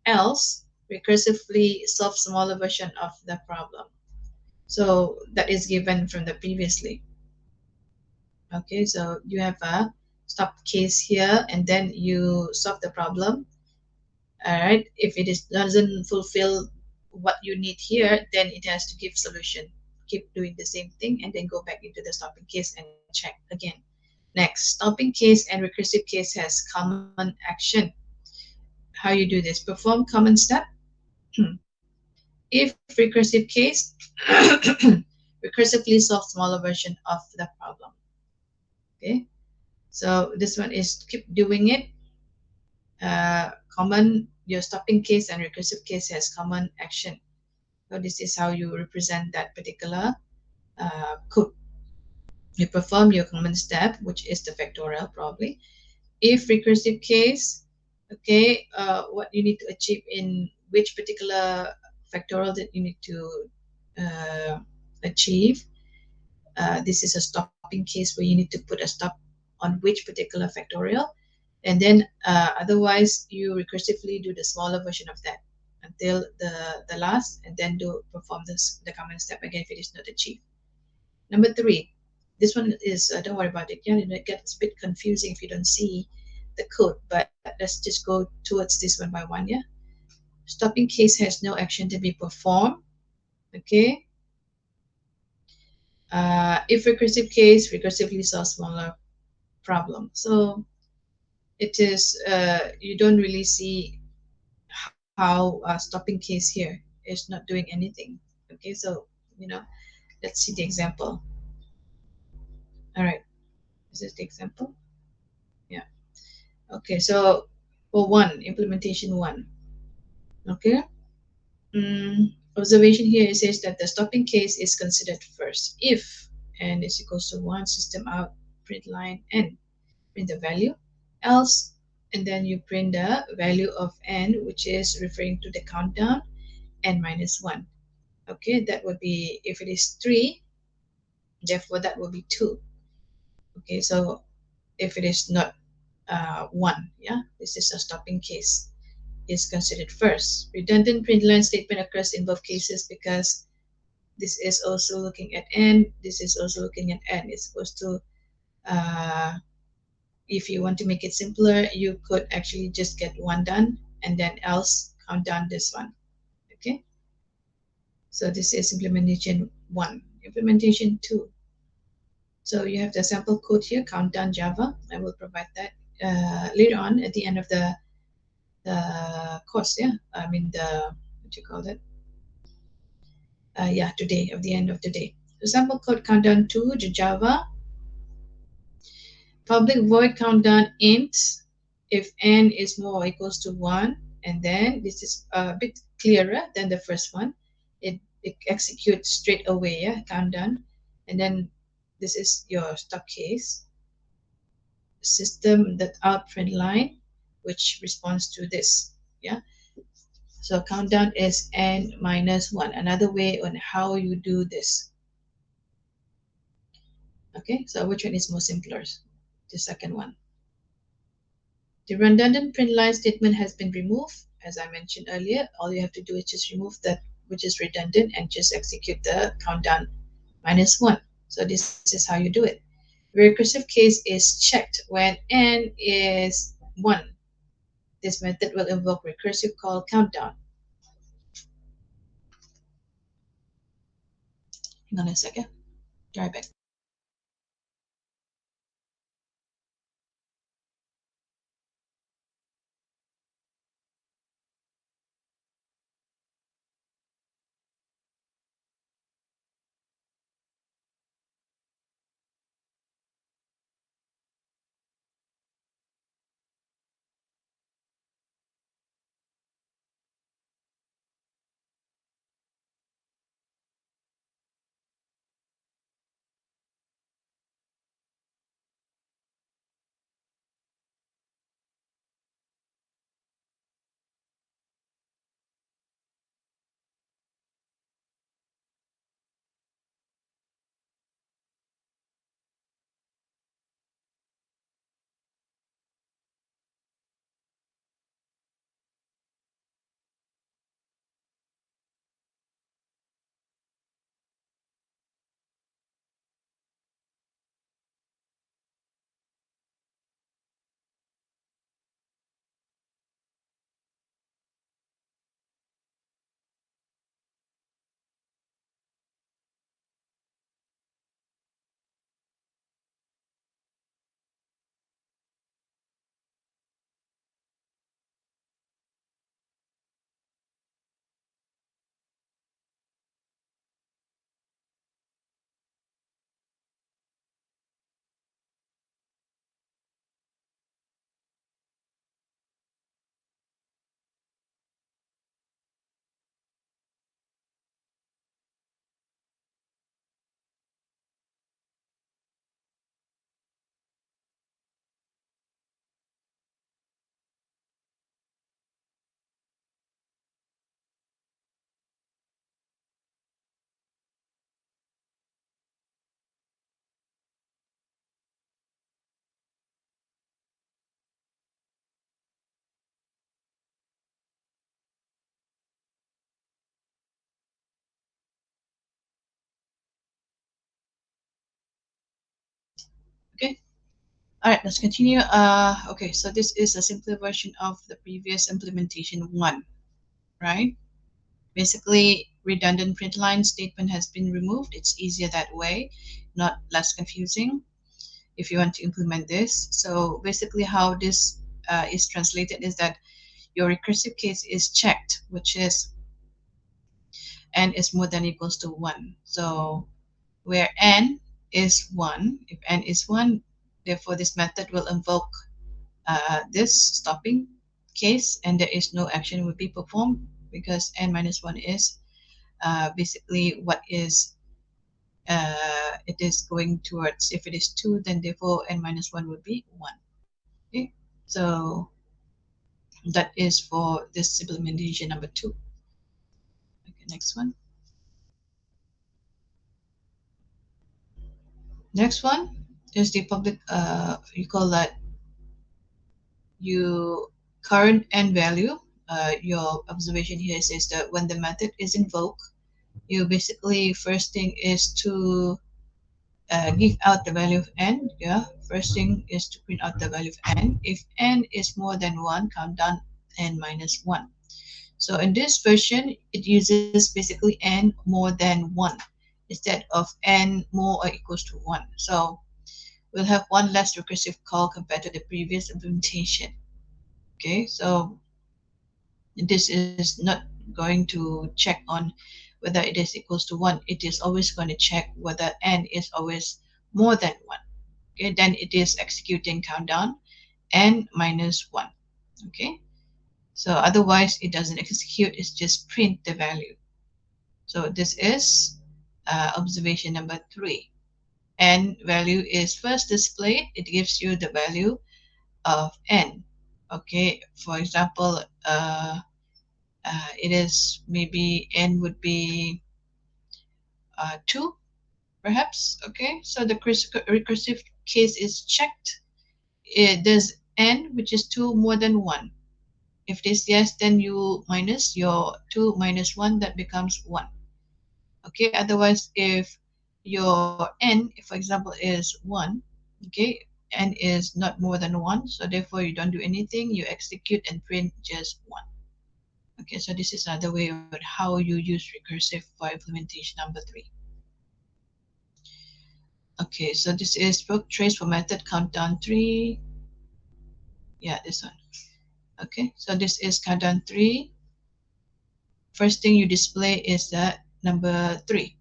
else recursively solve smaller version of the problem. So that is given from the previously. Okay, so you have a stop case here and then you solve the problem. All right, if it is doesn't fulfill what you need here, then it has to give solution. Keep doing the same thing and then go back into the stopping case and check again. Next, stopping case and recursive case has common action. How you do this? Perform common step. If recursive case, recursively solve smaller version of the problem. Okay, so this one is keep doing it. Common, your stopping case and recursive case has common action. So this is how you represent that particular code. You perform your common step, which is the factorial probably. If recursive case, okay, what you need to achieve in which particular factorial that you need to uh, achieve. This is a stopping case where you need to put a stop on which particular factorial, and then otherwise you recursively do the smaller version of that until the last, and then do perform this the common step again if it is not achieved. Number three, this one is don't worry about it. Yeah, it gets a bit confusing if you don't see the code, but let's just go towards this one by one. Yeah, stopping case has no action to be performed. Okay, if recursive case recursively solves smaller problem. So it is you don't really see how stopping case here is not doing anything. Okay, so let's see the example. All right, is this the example? Yeah. Okay, so for one, implementation one. Okay. Observation here it says that the stopping case is considered first if n is equals to 1, system out, print line n, print the value, else, and then you print the value of n, which is referring to the countdown, n minus 1. Okay, that would be, if it is 3, therefore that will be 2. Okay, so if it is not 1, yeah, this is a stopping case, is considered first. Redundant print line statement occurs in both cases because this is also looking at n, this is also looking at n. It's supposed to, if you want to make it simpler, you could actually just get one done and then else count down this one. Okay, so this is implementation 1. Implementation 2, so you have the sample code here, countdown Java. I will provide that later on at the end of the course. Yeah, I mean the, what you call that, yeah, today, at the end of the day. So sample code countdown to Java, public void countdown int if n is more or equals to 1, and then this is a bit clearer than the first one. It executes straight away, yeah, countdown, and then this is your stop case, system that out print line, which responds to this. Yeah. So countdown is n minus 1. Another way on how you do this. Okay, so which one is more simpler? The second one. The redundant print line statement has been removed. As I mentioned earlier, all you have to do is just remove that which is redundant and just execute the countdown minus 1. So this is how you do it. Recursive case is checked when n is 1. This method will invoke recursive call countdown. Hang on a second. Try back. Okay. All right, let's continue. Okay, so this is a simpler version of the previous implementation 1, right? Basically, redundant print line statement has been removed. It's easier that way, not less confusing if you want to implement this. So basically how this is translated is that your recursive case is checked, which is n is more than equals to 1. So where n is 1, if n is 1, therefore this method will invoke this stopping case and there is no action will be performed because n minus 1 is basically what is it is going towards. If it is 2, then therefore n minus 1 would be 1. Okay, so that is for this implementation number 2. Okay, next one. Next one is the public, you call that you current n value. Your observation here says that when the method is invoked, you basically first thing is to give out the value of n. Yeah, first thing is to print out the value of n. If n is more than 1, count down n minus 1. So in this version, it uses basically n more than 1 instead of n more or equals to 1. So we'll have one less recursive call compared to the previous implementation. Okay, so this is not going to check on whether it is equals to 1. It is always going to check whether n is always more than 1. Okay, then it is executing countdown n minus 1. Okay, so otherwise it doesn't execute, it's just print the value. So this is observation number 3. N value is first displayed, it gives you the value of n. Okay, for example, it is maybe n would be 2 perhaps. Okay, so the recursive case is checked. Does n, which is 2, more than 1? If it is yes, then you minus your 2 minus 1, that becomes 1. Okay, otherwise if your n, if for example is 1, okay, n is not more than 1, so therefore you don't do anything, you execute and print just 1. Okay, so this is another way of how you use recursive for implementation number 3. Okay, so this is book trace for method countdown 3. Yeah, this one. Okay, so this is countdown 3. First thing you display is that number 3.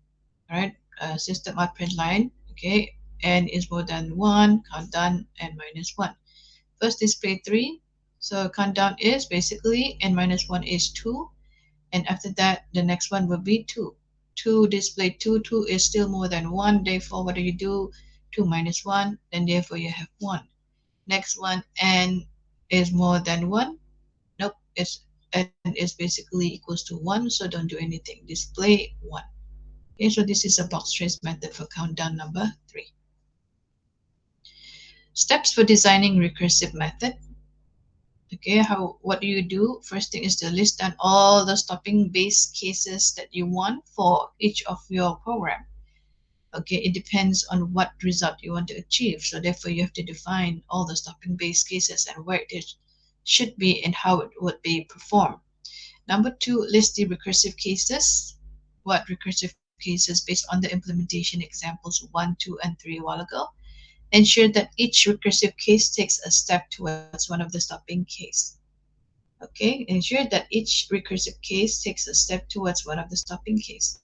All right, system out print line. Okay, n is more than 1, countdown n minus 1. First display 3. So countdown is basically n minus 1 is 2. And after that, the next one will be 2. 2 display 2. 2 is still more than 1. Therefore, what do you do? 2 minus 1. Then therefore you have 1. Next one, n is more than 1. Nope, n is basically equals to 1. So don't do anything. Display 1. Okay, so this is a box trace method for countdown number 3. Steps for designing recursive method. Okay, what do you do? First thing is to list down all the stopping base cases that you want for each of your program. Okay, it depends on what result you want to achieve. So therefore you have to define all the stopping base cases and where it should be and how it would be performed. Number 2, list the recursive cases. What recursive cases based on the implementation examples 1, 2, and 3 a while ago. Ensure that each recursive case takes a step towards one of the stopping case. Okay, ensure that each recursive case takes a step towards one of the stopping case.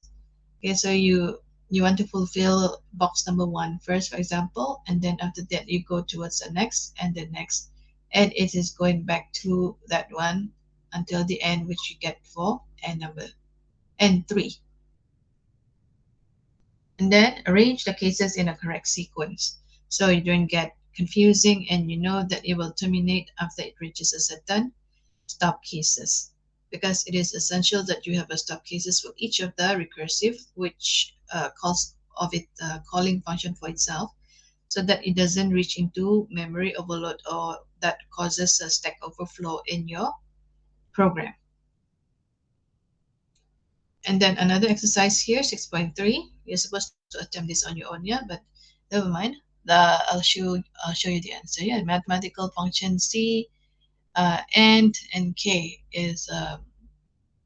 Okay, so you want to fulfill box number 1 first, for example, and then after that you go towards the next and the next, and it is going back to that one until the end, which you get for n3. And then arrange the cases in a correct sequence so you don't get confusing and you know that it will terminate after it reaches a certain stop cases, because it is essential that you have a stop cases for each of the recursive, which calls of it calling function for itself, so that it doesn't reach into memory overload or that causes a stack overflow in your program. And then another exercise here, 6.3. You're supposed to attempt this on your own, yeah, but never mind. I'll show you the answer. Yeah, mathematical function C and K is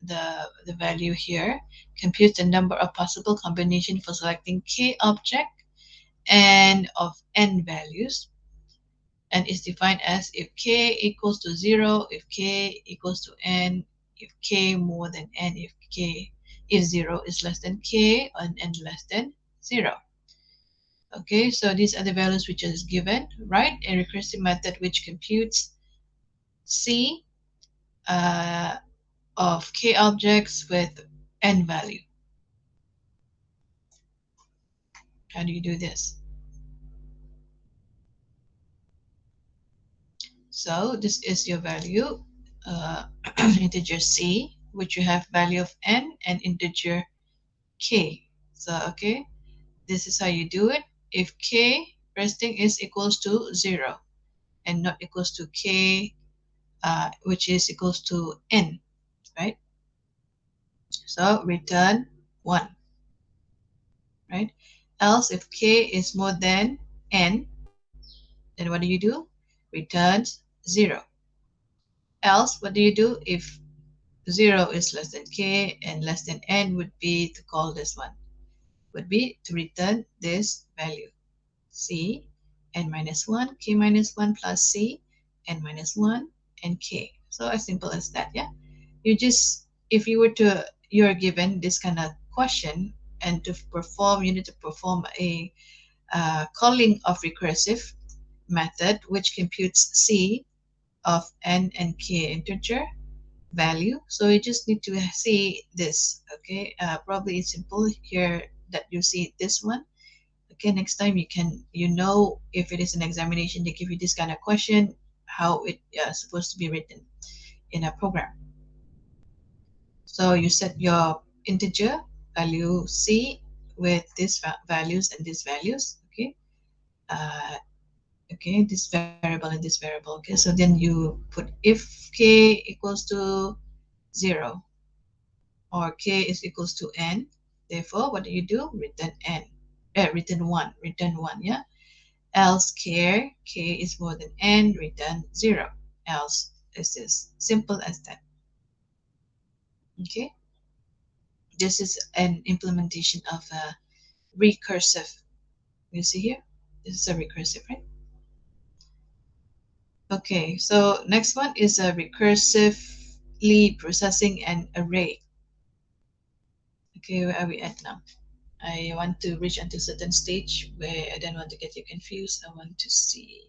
the value here. Compute the number of possible combination for selecting K object and of n values, and is defined as if K equals to 0, if K equals to n, if K more than n, if 0 is less than K and n less than 0. Okay, so these are the values which is given. Write a recursive method which computes C uh, of K objects with n value. How do you do this? So this is your value, integer C, which you have value of n and integer K. So, okay, this is how you do it. If K resting is equals to 0 and not equals to K, which is equals to n, right? So return 1, right? Else, if K is more than n, then what do? Returns 0. Else, what do? If 0 is less than K and less than n would be to call this one, would be to return this value. C, n minus 1, K minus 1 plus C, n minus 1, and K. So as simple as that, yeah? You just, if you were to, you're given this kind of question and to perform, you need to perform a calling of recursive method which computes C of n and K integer value. So you just need to see this, okay? Probably it's simple here that you see this one. Okay, next time you know if it is an examination, they give you this kind of question, how it is supposed to be written in a program. So you set your integer value c with these values and these values, okay? Okay, this variable and this variable. Okay, so then you put if k equals to 0 or k is equals to n. Therefore, what do? Return n. Return 1, yeah? Else k is more than n, return 0. Else is as simple as that. Okay, this is an implementation of a recursive. You see here, this is a recursive, right? Okay, so next one is a recursively processing an array. Okay, where are we at now? I want to reach until a certain stage where I don't want to get you confused. I want to see.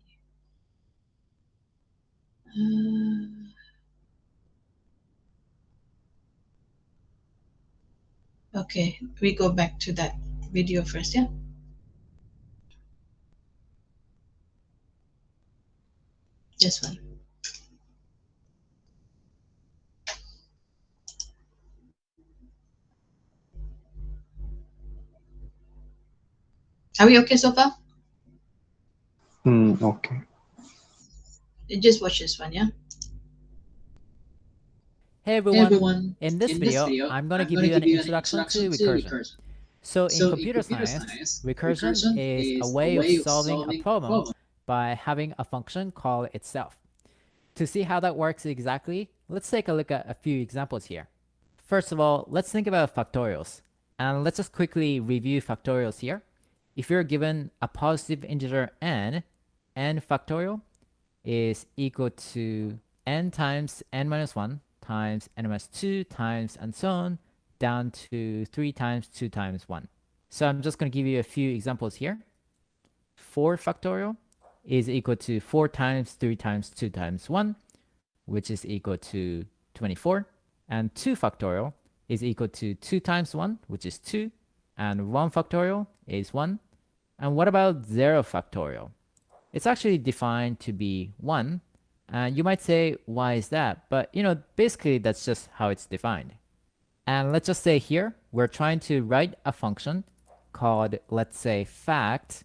Okay, we go back to that video first, yeah? This one. Are we okay so far? Okay. Just watch this one, yeah? Hey everyone, in this video, I'm going to give you an introduction to recursion. So in computer science, recursion is a way of solving a problem by having a function call itself. To see how that works exactly, let's take a look at a few examples here. First of all, let's think about factorials. And let's just quickly review factorials here. If you're given a positive integer n factorial is equal to n times n minus 1 times n minus 2 times and so on down to 3 times 2 times 1. So I'm just going to give you a few examples here. 4 factorial is equal to 4 times 3 times 2 times 1, which is equal to 24. And 2 factorial is equal to 2 times 1, which is 2. And 1 factorial is 1. And what about 0 factorial? It's actually defined to be 1. And you might say, why is that? But, basically that's just how it's defined. And let's just say here, we're trying to write a function called, let's say, fact,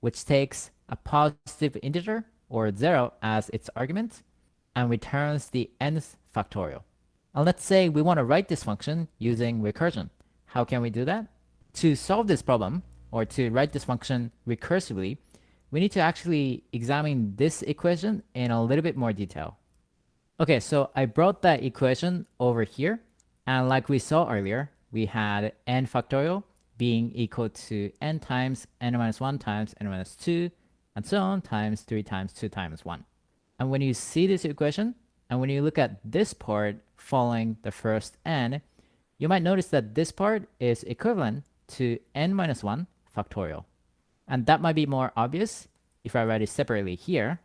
which takes a positive integer, or 0, as its argument, and returns the nth factorial. And let's say we want to write this function using recursion. How can we do that? To solve this problem, or to write this function recursively, we need to actually examine this equation in a little bit more detail. Okay, so I brought that equation over here, and like we saw earlier, we had n factorial being equal to n times n minus 1 times n minus 2, and so on, times 3 times 2 times 1. And when you see this equation, and when you look at this part following the first n, you might notice that this part is equivalent to n minus 1 factorial. And that might be more obvious if I write it separately here,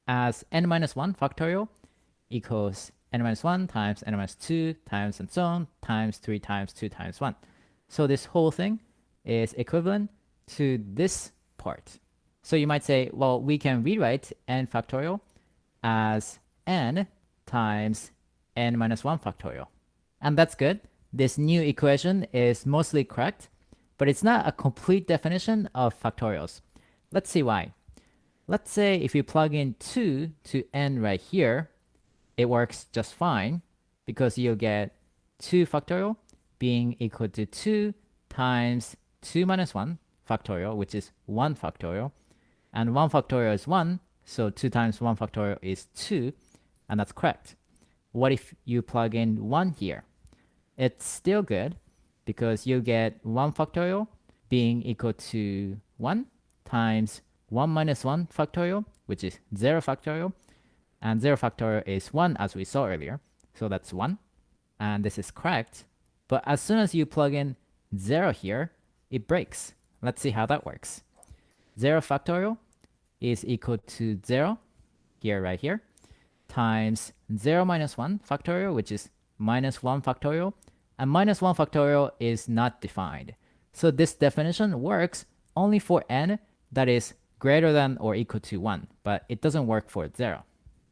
as n minus 1 factorial equals n minus 1 times n minus 2 times and so on, times 3 times 2 times 1. So this whole thing is equivalent to this part. So you might say, well, we can rewrite n factorial as n times n minus 1 factorial. And that's good. This new equation is mostly correct, but it's not a complete definition of factorials. Let's see why. Let's say if you plug in 2 to n right here, it works just fine because you'll get 2 factorial being equal to 2 times 2 minus 1 factorial, which is 1 factorial. And 1 factorial is 1, so 2 times 1 factorial is 2, and that's correct. What if you plug in 1 here? It's still good because you'll get 1 factorial being equal to 1 times 1 minus 1 factorial, which is 0 factorial. And 0 factorial is 1, as we saw earlier. So that's 1. And this is correct. But as soon as you plug in 0 here, it breaks. Let's see how that works. 0 factorial is equal to 0, here, right here, times 0 minus 1 factorial, which is minus 1 factorial. And minus 1 factorial is not defined. So this definition works only for n that is greater than or equal to 1, but it doesn't work for 0.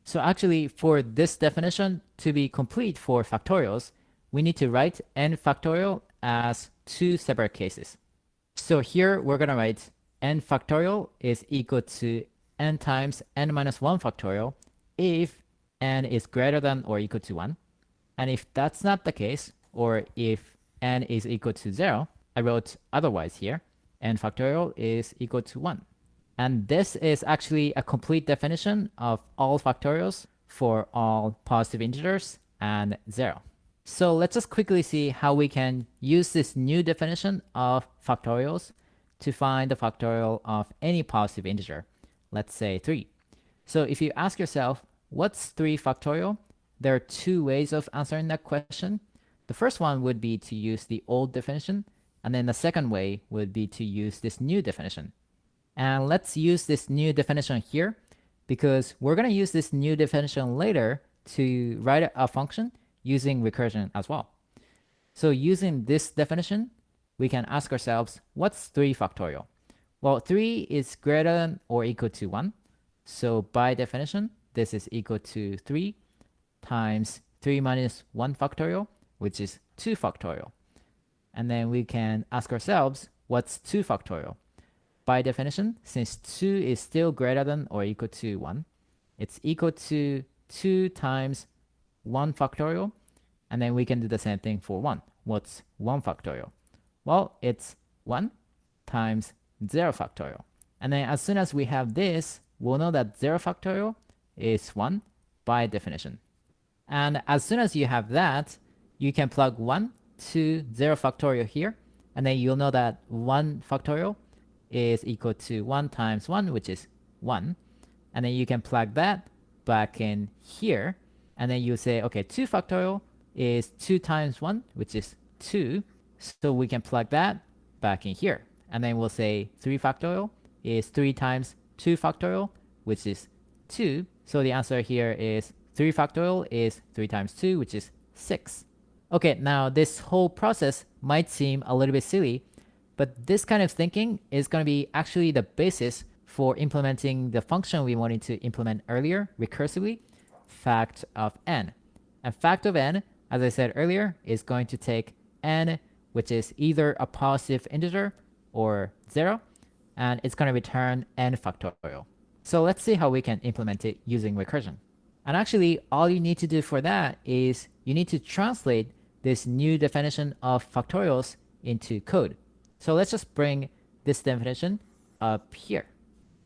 So actually, for this definition to be complete for factorials, we need to write n factorial as two separate cases. So here we're going to write n factorial is equal to n times n minus 1 factorial if n is greater than or equal to 1. And if that's not the case, or if n is equal to 0, I wrote otherwise here, n factorial is equal to 1. And this is actually a complete definition of all factorials for all positive integers and 0. So let's just quickly see how we can use this new definition of factorials to find the factorial of any positive integer, let's say 3. So if you ask yourself, what's 3 factorial? There are two ways of answering that question. The first one would be to use the old definition, and then the second way would be to use this new definition. And let's use this new definition here, because we're going to use this new definition later to write a function using recursion as well. So using this definition, we can ask ourselves, what's 3 factorial? Well, 3 is greater than or equal to 1. So by definition, this is equal to 3 times 3 minus 1 factorial, which is 2 factorial. And then we can ask ourselves, what's 2 factorial? By definition, since 2 is still greater than or equal to 1, it's equal to 2 times 1 factorial. And then we can do the same thing for 1. What's 1 factorial? Well, it's 1 times 0 factorial. And then as soon as we have this, we'll know that 0 factorial is 1 by definition. And as soon as you have that, you can plug 1 to 0 factorial here, and then you'll know that 1 factorial is equal to 1 times 1, which is 1. And then you can plug that back in here, and then you say, okay, 2 factorial is 2 times 1, which is 2. So we can plug that back in here. And then we'll say 3 factorial is 3 times 2 factorial, which is 2. So the answer here is 3 factorial is 3 times 2, which is 6. Okay, now this whole process might seem a little bit silly, but this kind of thinking is going to be actually the basis for implementing the function we wanted to implement earlier, recursively, fact of n. And fact of n, as I said earlier, is going to take n, which is either a positive integer or 0, and it's going to return n factorial. So let's see how we can implement it using recursion. And actually, all you need to do for that is you need to translate this new definition of factorials into code. So let's just bring this definition up here.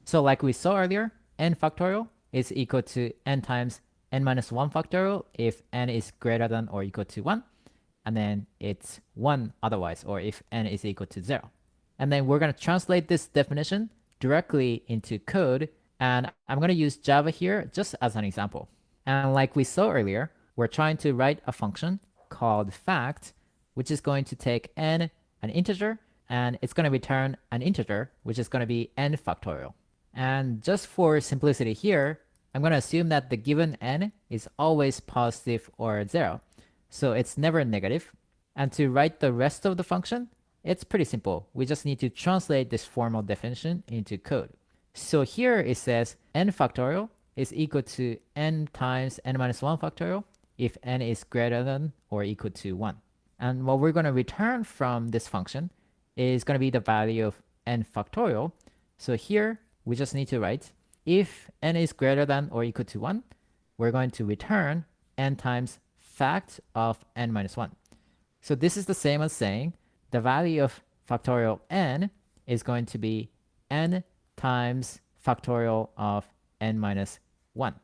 So like we saw earlier, n factorial is equal to n times n minus 1 factorial if n is greater than or equal to 1. And then it's 1 otherwise, or if n is equal to 0. And then we're going to translate this definition directly into code. And I'm going to use Java here just as an example. And like we saw earlier, we're trying to write a function called fact, which is going to take n, an integer, and it's going to return an integer, which is going to be n factorial. And just for simplicity here, I'm going to assume that the given n is always positive or 0. So it's never negative. And to write the rest of the function, it's pretty simple. We just need to translate this formal definition into code. So here it says n factorial is equal to n times n minus 1 factorial if n is greater than or equal to 1. And what we're going to return from this function is going to be the value of n factorial. So here we just need to write if n is greater than or equal to 1, we're going to return n times fact of n minus 1. So this is the same as saying the value of factorial n is going to be n times factorial of n minus 1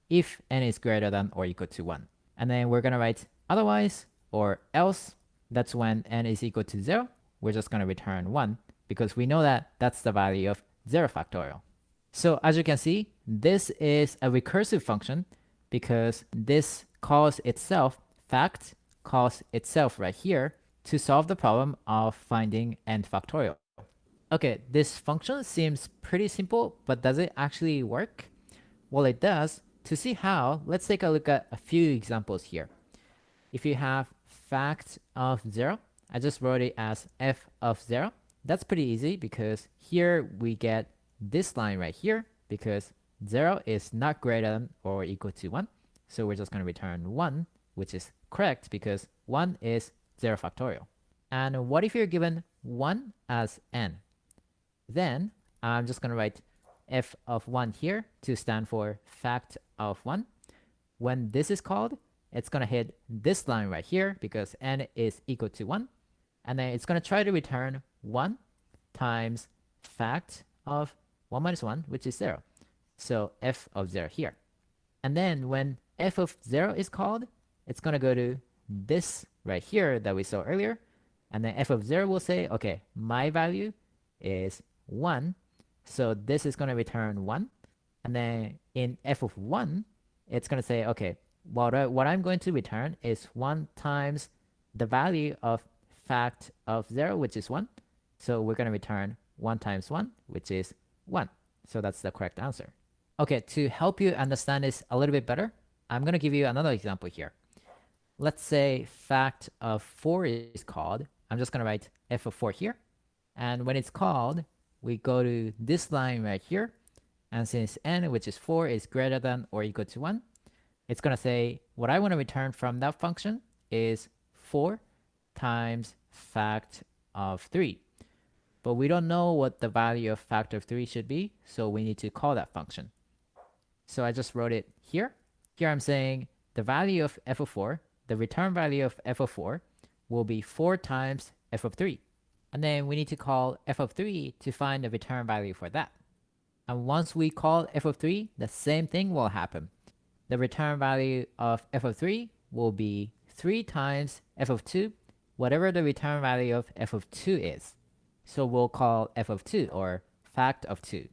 if n is greater than or equal to 1. And then we're going to write otherwise or else. That's when n is equal to 0. We're just going to return 1 because we know that that's the value of 0 factorial. So as you can see, this is a recursive function because this calls itself, fact calls itself right here to solve the problem of finding n factorial. Okay, this function seems pretty simple, but does it actually work? Well, it does. To see how, let's take a look at a few examples here. If you have fact of 0, I just wrote it as f of 0. That's pretty easy because here we get this line right here because 0 is not greater than or equal to 1. So we're just going to return 1, which is correct because 1 is 0 factorial. And what if you're given 1 as n? Then I'm just going to write f of 1 here to stand for fact of 1. When this is called, it's going to hit this line right here because n is equal to 1. And then it's going to try to return 1 times fact of 1 minus 1, which is 0. So f of 0 here. And then when f of 0 is called, it's going to go to this right here that we saw earlier. And then f of 0 will say, okay, my value is 1. So this is going to return 1. And then in f of 1, it's going to say, okay, what I'm going to return is 1 times the value of fact of 0, which is 1. So we're going to return 1 times 1, which is 1. So that's the correct answer. Okay, to help you understand this a little bit better, I'm going to give you another example here. Let's say fact of 4 is called. I'm just going to write f of 4 here. And when it's called, we go to this line right here. And since n, which is 4, is greater than or equal to 1, it's going to say what I want to return from that function is 4 times fact of 3. But we don't know what the value of fact of 3 should be, so we need to call that function. So I just wrote it here. Here I'm saying the value of f of 4, the return value of f of 4, will be 4 times f of 3. And then we need to call f of 3 to find the return value for that. And once we call f of 3, the same thing will happen. The return value of f of 3 will be 3 times f of 2, whatever the return value of f of 2 is. So we'll call f of 2 or fact of 2.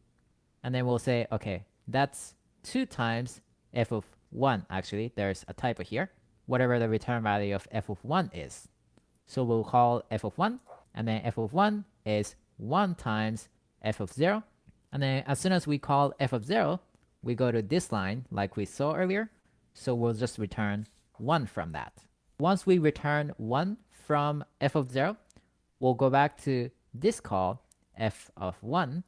And then we'll say, okay, that's 2 times f of 1. Actually, there's a typo here. Whatever the return value of f of 1 is. So we'll call f of 1, and then f of 1 is 1 times f of 0. And then as soon as we call f of 0, we go to this line like we saw earlier. So we'll just return 1 from that. Once we return 1 from f of 0, we'll go back to this call, f of 1,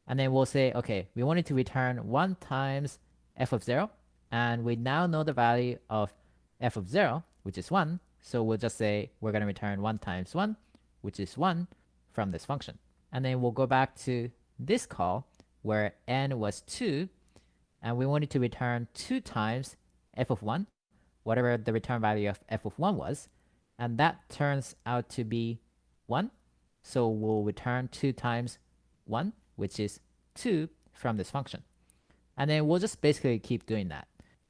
and then we'll say, okay, we wanted to return 1 times f of 0, and we now know the value of f of 0, which is 1, so we'll just say we're going to return 1 times 1, which is 1, from this function. And then we'll go back to this call, where n was 2, and we wanted to return 2 times f of 1, whatever the return value of f of 1 was, and that turns out to be 1. So we'll return 2 times 1, which is 2 from this function. And then we'll just basically keep doing that.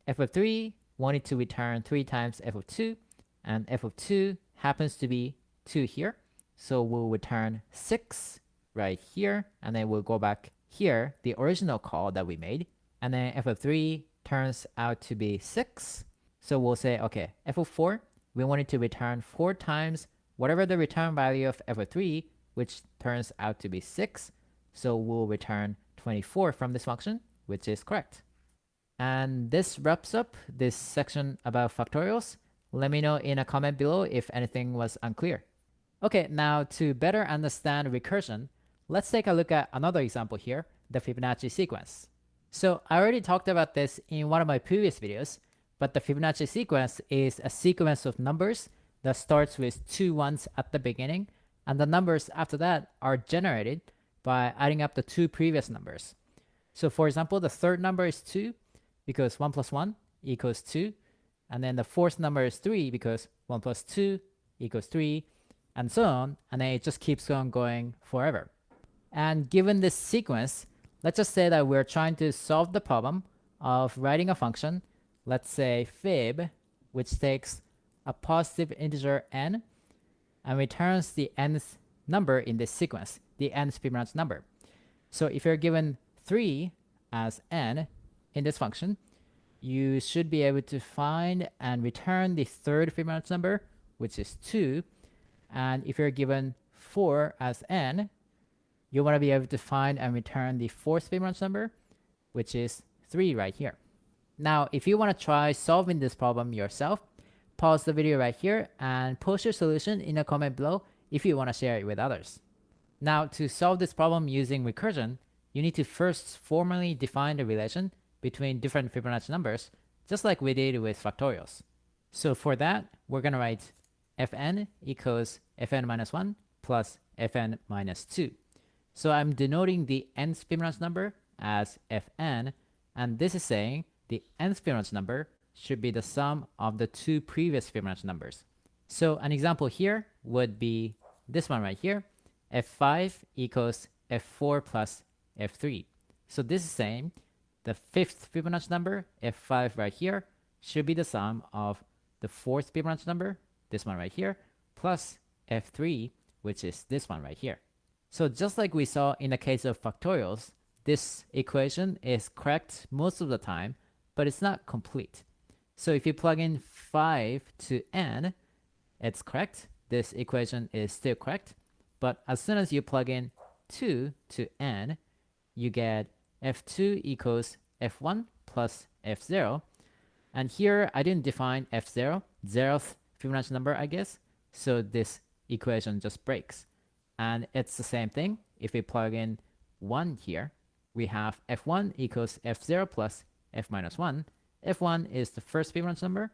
F of 3 wanted to return 3 times f of 2, and f of 2 happens to be 2 here. So we'll return 6 right here, and then we'll go back here, the original call that we made. And then f of 3 turns out to be 6. So we'll say, okay, f of 4, we wanted to return 4 times whatever the return value of f of 3, which turns out to be 6. So we'll return 24 from this function, which is correct. And this wraps up this section about factorials. Let me know in a comment below if anything was unclear. Okay, now to better understand recursion, let's take a look at another example here, the Fibonacci sequence. So I already talked about this in one of my previous videos, but the Fibonacci sequence is a sequence of numbers that starts with 2 ones at the beginning, and the numbers after that are generated by adding up the 2 previous numbers. So for example, the third number is 2 because 1 plus 1 equals 2, and then the fourth number is 3 because 1 plus 2 equals 3, and so on, and then it just keeps on going forever. And given this sequence, let's just say that we're trying to solve the problem of writing a function, let's say fib, which takes a positive integer n and returns the nth number in this sequence, the nth Fibonacci number. So if you're given 3 as n in this function, you should be able to find and return the third Fibonacci number, which is 2. And if you're given 4 as n, you want to be able to find and return the fourth Fibonacci number, which is 3 right here. Now, if you want to try solving this problem yourself, pause the video right here and post your solution in a comment below if you want to share it with others. Now, to solve this problem using recursion, you need to first formally define the relation between different Fibonacci numbers, just like we did with factorials. So for that, we're going to write fn equals fn minus 1 plus fn minus 2. So I'm denoting the nth Fibonacci number as fn, and this is saying the nth Fibonacci number should be the sum of the two previous Fibonacci numbers. So an example here would be this one right here, f5 equals f4 plus f3. So this is saying the fifth Fibonacci number, f5 right here, should be the sum of the fourth Fibonacci number, this one right here, plus f3, which is this one right here. So just like we saw in the case of factorials, this equation is correct most of the time, but it's not complete. So if you plug in 5 to n, it's correct. This equation is still correct. But as soon as you plug in 2 to n, you get f2 equals f1 plus f0. And here I didn't define f0, 0th Fibonacci number, I guess. So this equation just breaks. And it's the same thing. If we plug in 1 here, we have f1 equals f0 plus f minus 1. f1 is the first Fibonacci number,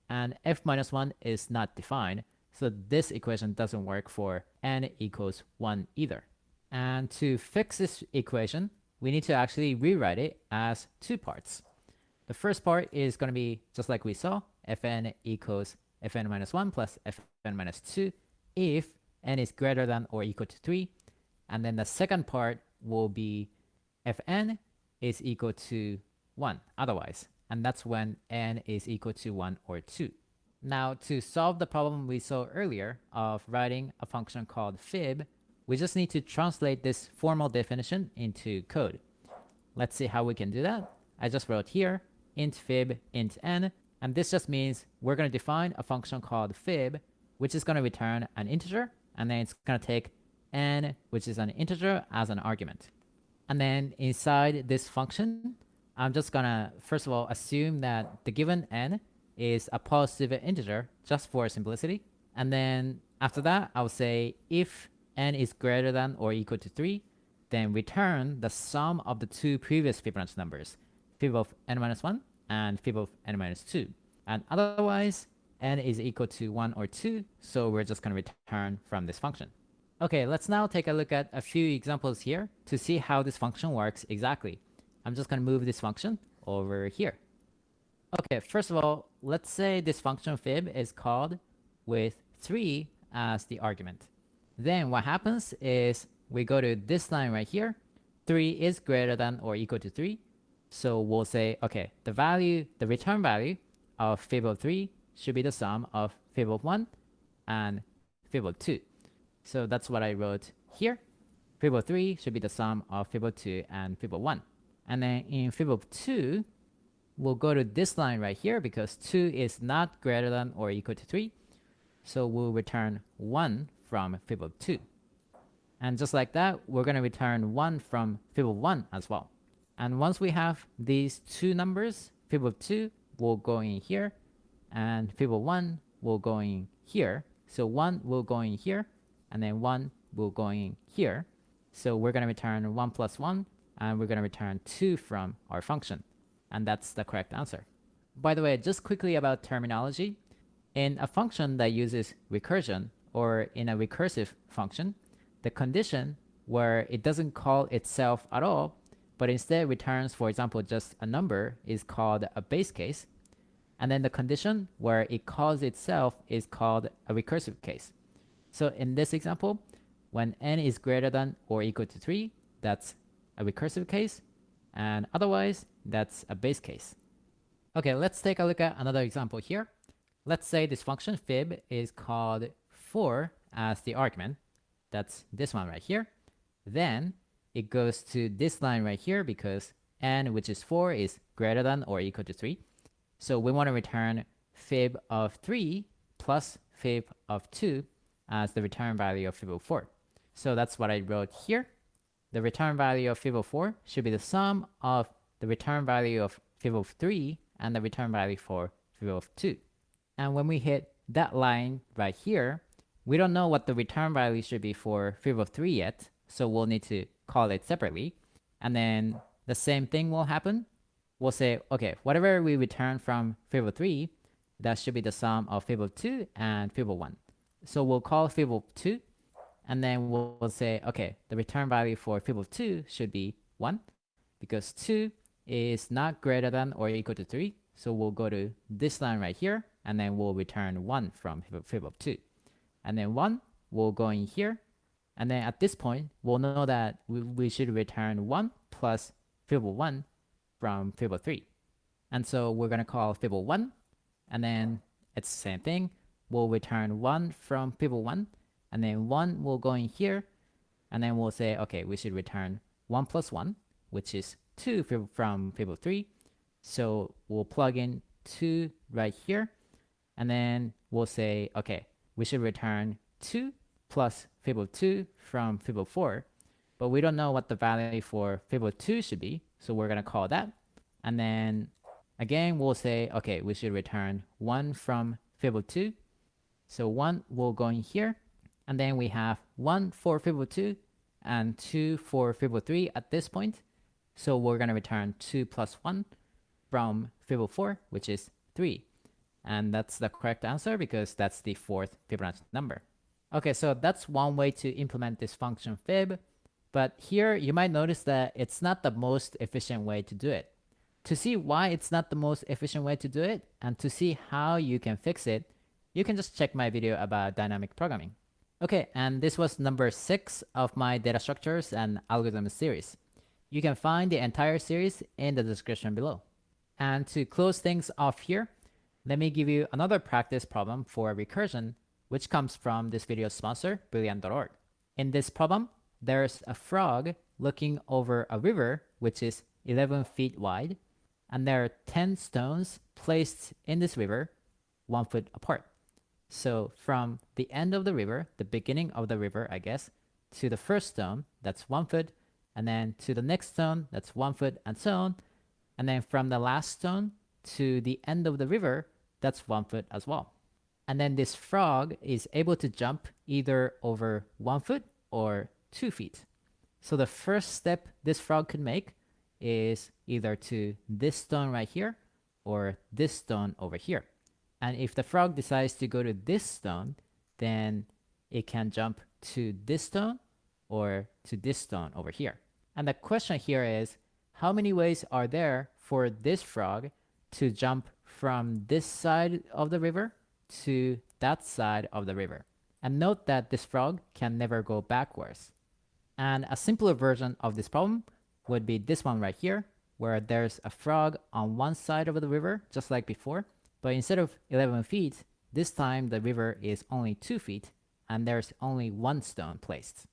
and f minus 1 is not defined. So this equation doesn't work for n equals 1 either. And to fix this equation, we need to actually rewrite it as two parts. The first part is going to be just like we saw, fn equals fn minus 1 plus fn minus 2 if n is greater than or equal to 3. And then the second part will be fn is equal to 1 otherwise. And that's when n is equal to 1 or 2. Now, to solve the problem we saw earlier of writing a function called fib, we just need to translate this formal definition into code. Let's see how we can do that. I just wrote here int fib int n, and this just means we're going to define a function called fib, which is going to return an integer, and then it's going to take n, which is an integer, as an argument. And then inside this function, I'm just going to first of all assume that the given n is a positive integer just for simplicity. And then after that, I'll say if n is greater than or equal to 3, then return the sum of the two previous Fibonacci numbers, fib of n minus 1 and fib of n minus 2. And otherwise, n is equal to 1 or 2, so we're just going to return from this function. Okay, let's now take a look at a few examples here to see how this function works exactly. I'm just going to move this function over here. Okay, first of all, let's say this function fib is called with 3 as the argument. Then what happens is we go to this line right here. 3 is greater than or equal to 3. So we'll say, okay, the return value of fib of 3 should be the sum of fib of 1 and fib of 2. So that's what I wrote here. Fib of 3 should be the sum of fib of 2 and fib of 1. And then in fib of 2, we'll go to this line right here because 2 is not greater than or equal to 3. So we'll return 1 from fib of 2. And just like that, we're going to return 1 from fib of 1 as well. And once we have these two numbers, fib of 2 will go in here, and fib of 1 will go in here. So 1 will go in here, and then 1 will go in here. So we're going to return 1 plus 1, and we're going to return 2 from our function. And that's the correct answer. By the way, just quickly about terminology. In a function that uses recursion, or in a recursive function, the condition where it doesn't call itself at all, but instead returns, for example, just a number, is called a base case. And then the condition where it calls itself is called a recursive case. So in this example, when n is greater than or equal to 3, that's a recursive case, and otherwise, that's a base case. Okay, let's take a look at another example here. Let's say this function fib is called 4 as the argument. That's this one right here. Then it goes to this line right here because n, which is 4, is greater than or equal to 3. So we want to return fib of 3 plus fib of 2 as the return value of fib of 4. So that's what I wrote here. The return value of fib of 4 should be the sum of the return value of fib of 3 and the return value for fib of 2. And when we hit that line right here, we don't know what the return value should be for fib of 3 yet, so we'll need to call it separately. And then the same thing will happen. We'll say, okay, whatever we return from fable 3, that should be the sum of fable 2 and fable 1. So we'll call fable 2, and then we'll say, okay, the return value for fable 2 should be 1, because 2 is not greater than or equal to 3. So we'll go to this line right here, and then we'll return 1 from fable 2. And then 1 will go in here, and then at this point, we'll know that we should return 1 plus fable 1 from fable 3. And so we're going to call fable 1, and then it's the same thing. We'll return 1 from fable 1, and then 1 will go in here, and then we'll say, okay, we should return 1 plus 1, which is 2 from fable 3. So we'll plug in 2 right here, and then we'll say, okay, we should return 2 plus fable 2 from fable 4, but we don't know what the value for fable 2 should be, so we're going to call that. And then again, we'll say, okay, we should return 1 from fable 2. So 1 will go in here, and then we have 1 for fable 2 and 2 for fable 3 at this point. So we're going to return 2 plus 1 from fable 4, which is 3. And that's the correct answer because that's the fourth Fibonacci number. Okay, so that's one way to implement this function fib. But here you might notice that it's not the most efficient way to do it. To see why it's not the most efficient way to do it, and to see how you can fix it, you can just check my video about dynamic programming. Okay, and this was number 6 of my data structures and algorithms series. You can find the entire series in the description below. And to close things off here, let me give you another practice problem for recursion, which comes from this video's sponsor, Brilliant.org. In this problem, there's a frog looking over a river which is 11 feet wide, and there are 10 stones placed in this river 1 foot apart. So from the end of the river, the beginning of the river, I guess, to the first stone, that's 1 foot, and then to the next stone, that's 1 foot, and so on. And then from the last stone to the end of the river, that's 1 foot as well. And then this frog is able to jump either over 1 foot or 2 feet. So the first step this frog could make is either to this stone right here or this stone over here. And if the frog decides to go to this stone, then it can jump to this stone or to this stone over here. And the question here is, how many ways are there for this frog to jump from this side of the river to that side of the river? And note that this frog can never go backwards. And a simpler version of this problem would be this one right here, where there's a frog on one side of the river, just like before, but instead of 11 feet, this time the river is only 2 feet, and there's only 1 stone placed.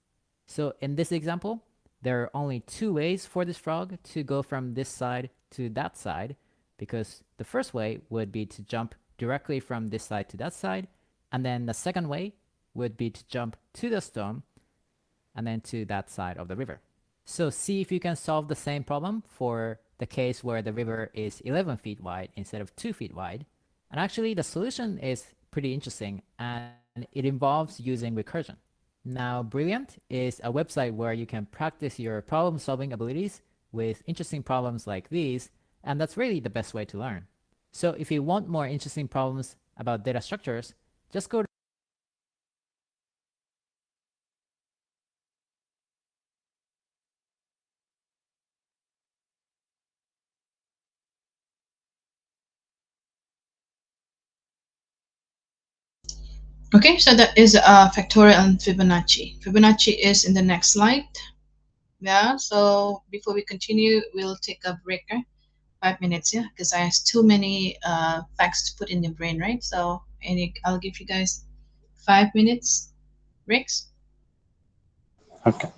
So in this example, there are only 2 ways for this frog to go from this side to that side, because the first way would be to jump directly from this side to that side, and then the second way would be to jump to the stone and then to that side of the river. So see if you can solve the same problem for the case where the river is 11 feet wide instead of 2 feet wide. And actually the solution is pretty interesting, and it involves using recursion. Now, Brilliant is a website where you can practice your problem-solving abilities with interesting problems like these, and that's really the best way to learn. So if you want more interesting problems about data structures, just go to Okay, so that is factorial and Fibonacci. Fibonacci is in the next slide. Yeah, so before we continue, we'll take a break, right? 5 minutes, yeah, because I have too many facts to put in the brain, right? So I'll give you guys 5 minutes breaks. Okay.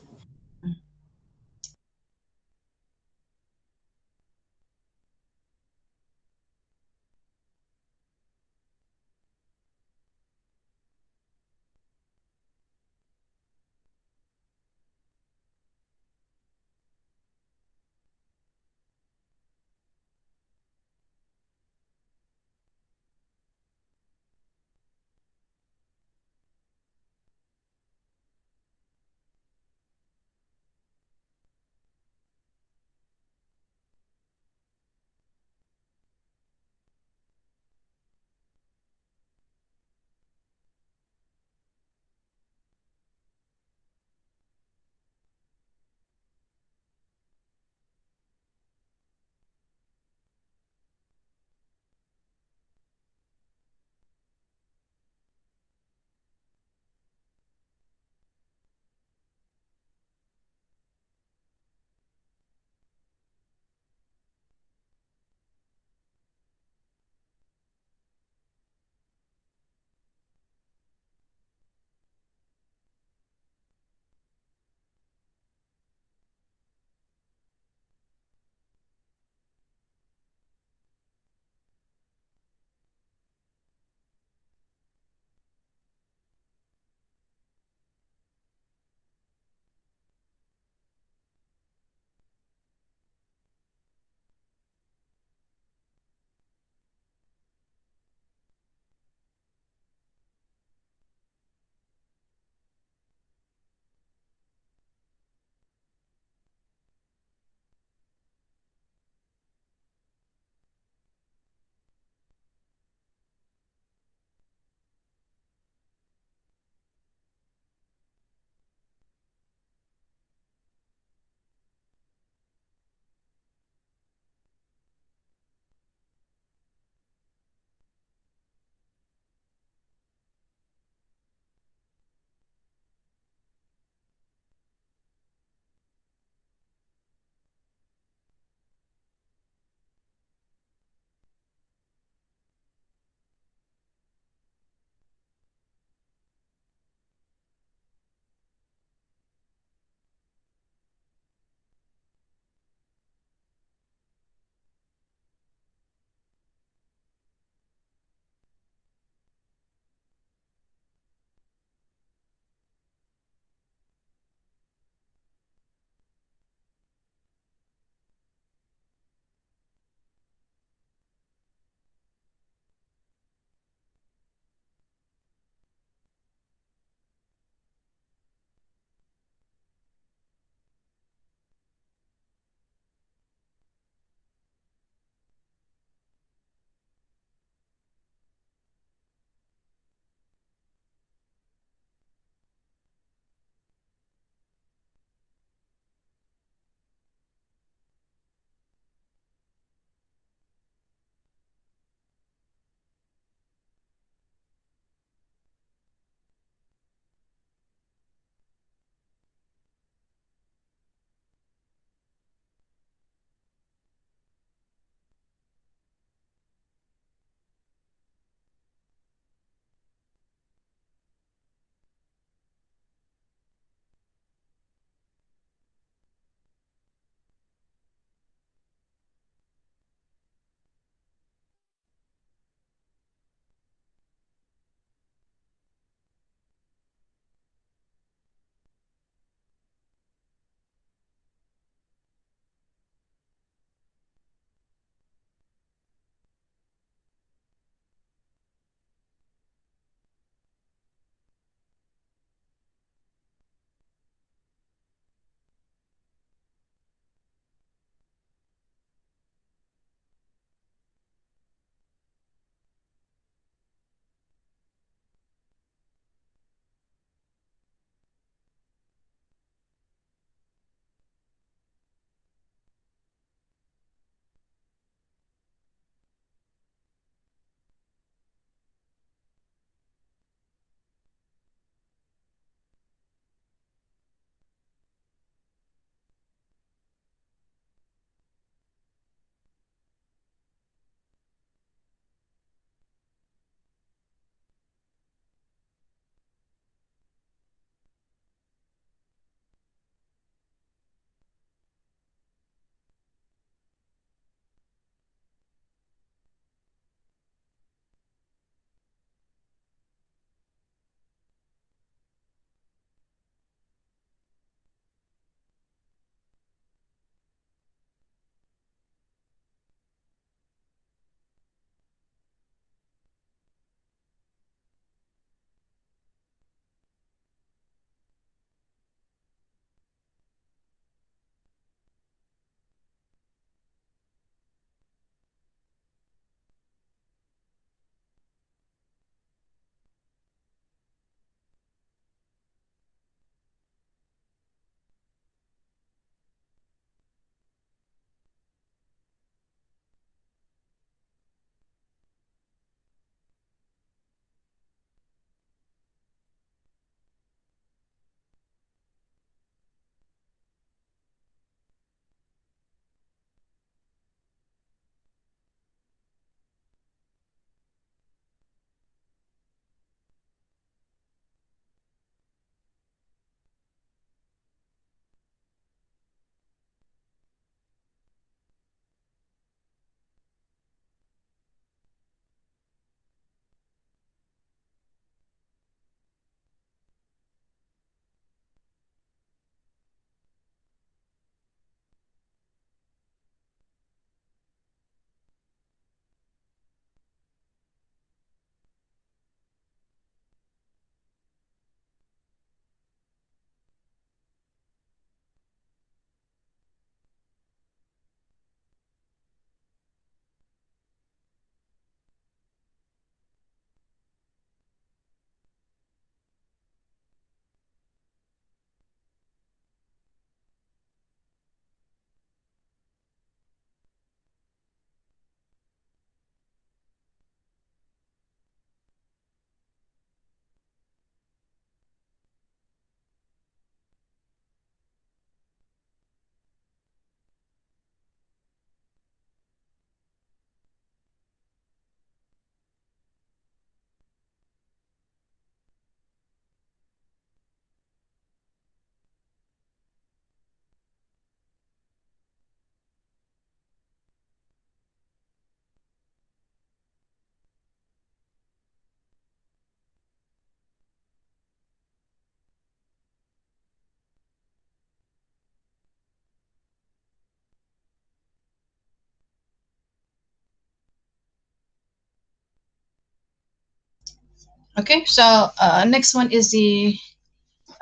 Okay, so next one is the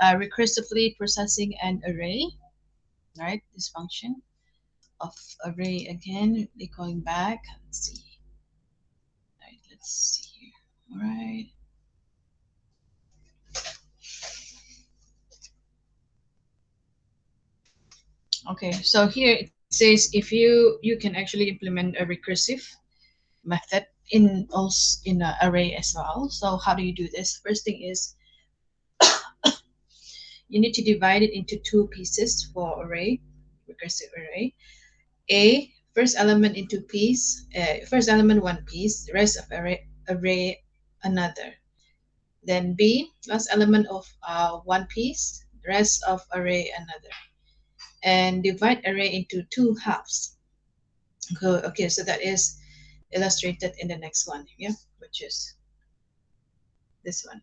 recursively processing an array, right? This function of array again, going back. Let's see. Right, let's see here. All right. Okay, so here it says if you can actually implement a recursive method in also in an array as well. So how do you do this? First thing is you need to divide it into two pieces for array, recursive array. A, first element into piece, first element one piece, the rest of array another. Then B, last element of one piece, the rest of array another. And divide array into two halves. Okay, so that is illustrated in the next one, yeah, which is this one.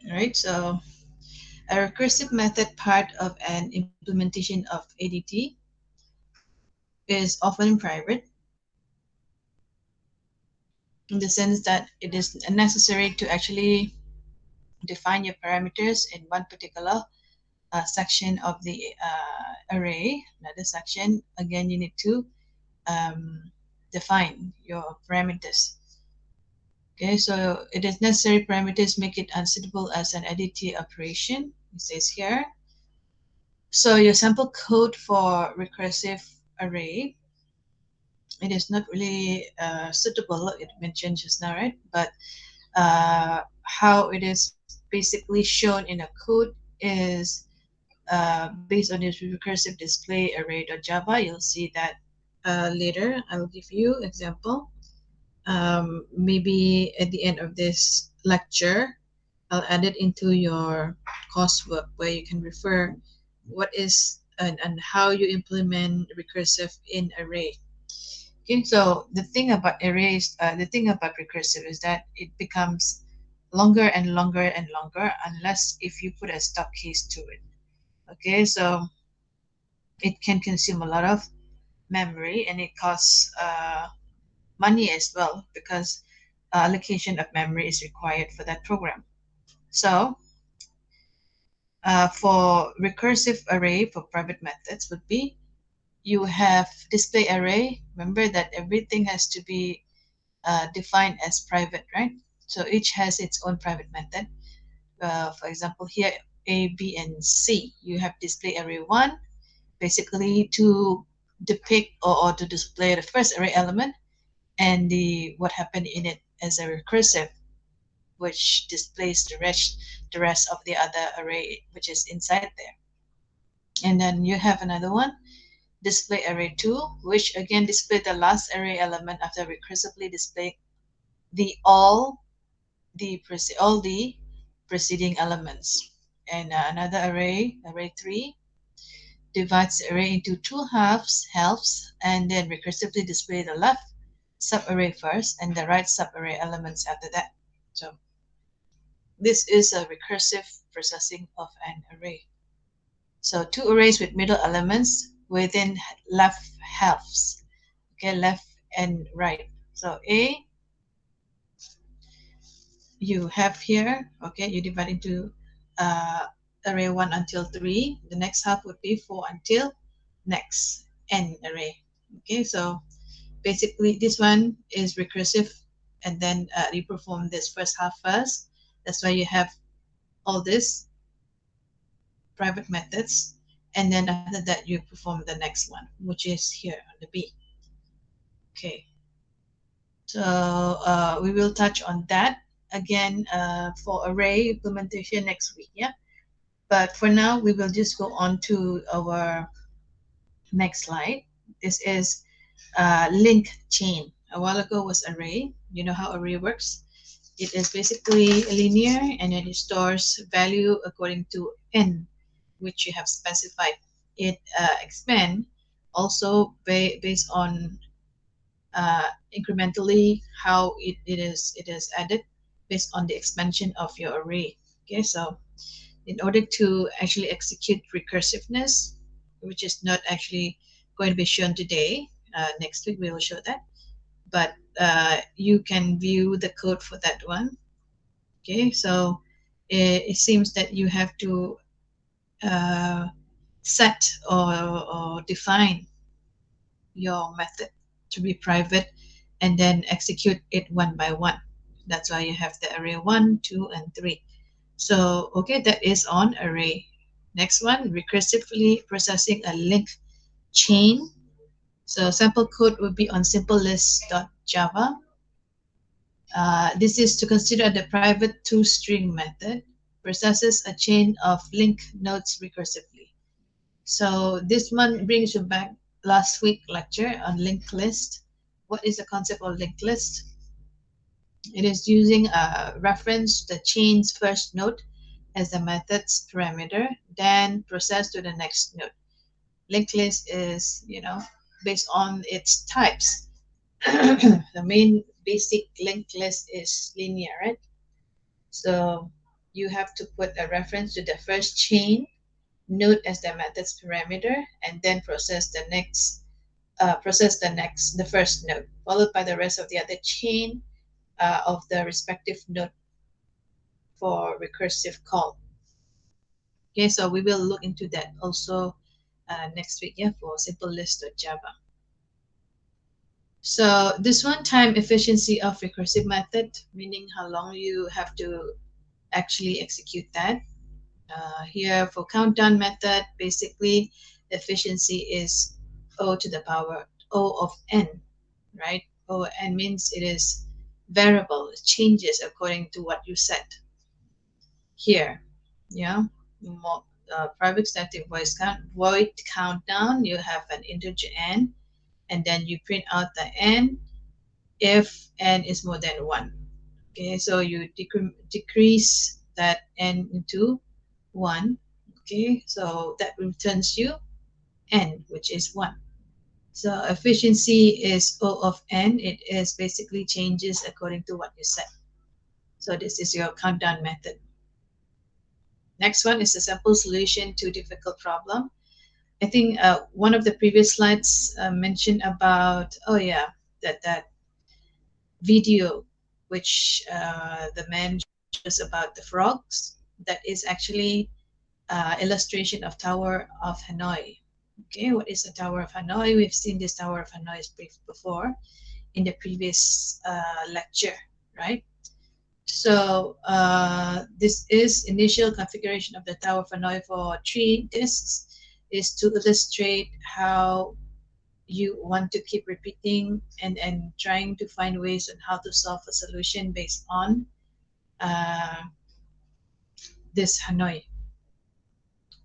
All right, so a recursive method part of an implementation of ADT is often private in the sense that it is necessary to actually define your parameters in one particular section of the array. Another section, again, you need to um, define your parameters. Okay, so it is necessary parameters make it unsuitable as an ADT operation. It says here. So your sample code for recursive array, it is not really suitable. It mentioned just now, right? But how it is basically shown in a code is based on this recursive display array.java. You'll see that later. I will give you example. Maybe at the end of this lecture, I'll add it into your coursework where you can refer what is and how you implement recursive in array. Okay, so the thing about recursive is that it becomes longer and longer and longer unless if you put a stop case to it. Okay, so it can consume a lot of memory and it costs money as well because allocation of memory is required for that program. So for recursive array for private methods would be you have display array. Remember that everything has to be defined as private, right? So each has its own private method. For example, here A, B, and C. You have display array 1, basically to depict or to display the first array element and the what happened in it as a recursive, which displays the rest of the other array which is inside there. And then you have another one, display array 2, which again display the last array element after recursively display the all the preceding elements. And another array 3, divides the array into two halves, and then recursively display the left subarray first and the right subarray elements after that. So this is a recursive processing of an array. So two arrays with middle elements within left halves. Okay, left and right. So A, you have here, okay, you divide into uh, array 1 until 3. The next half would be 4 until next n array. Okay, so basically this one is recursive and then you perform this first half first. That's why you have all this private methods, and then after that you perform the next one, which is here on the B. Okay, so we will touch on that again for array implementation next week, yeah. But for now we will just go on to our next slide. This is link chain. A while ago was array. You know how array works. It is basically linear and then it stores value according to n, which you have specified. It expand also based on incrementally how it is added based on the expansion of your array. Okay, so in order to actually execute recursiveness, which is not actually going to be shown today, next week we will show that. but you can view the code for that one. Okay, so it seems that you have to set or define your method to be private and then execute it one by one. That's why you have the array 1, 2, and 3. So, okay, that is on array. Next one, recursively processing a linked chain. So sample code would be on simplelist.java. This is to consider the private toString method processes a chain of linked nodes recursively. So this one brings you back last week lecture on linked list. What is the concept of linked list? It is using a reference the chain's first node as the method's parameter, then process to the next node. Linked list is, based on its types. The main basic linked list is linear, right? So you have to put a reference to the first chain node as the method's parameter, and then process the first node, followed by the rest of the other chain of the respective node for recursive call. Okay, so we will look into that also next week, yeah, for simple list.java. So this one, time efficiency of recursive method, meaning how long you have to actually execute that. Here for countdown method, basically efficiency is O to the power O of n, right? O of n means it is variable, it changes according to what you set. Here, yeah, private static void countdown, you have an integer n, and then you print out the n if n is more than 1. Okay, so you decrease that n into 1. Okay, so that returns you n, which is 1. So efficiency is O of n. It is basically changes according to what you set. So this is your countdown method. Next one is a simple solution to difficult problem. I think one of the previous slides mentioned about, that video which the man shows about the frogs. That is actually illustration of Tower of Hanoi. Okay, what is the Tower of Hanoi? We've seen this Tower of Hanoi before in the previous lecture, right? So this is initial configuration of the Tower of Hanoi for 3 disks, is to illustrate how you want to keep repeating and trying to find ways on how to solve a solution based on this Hanoi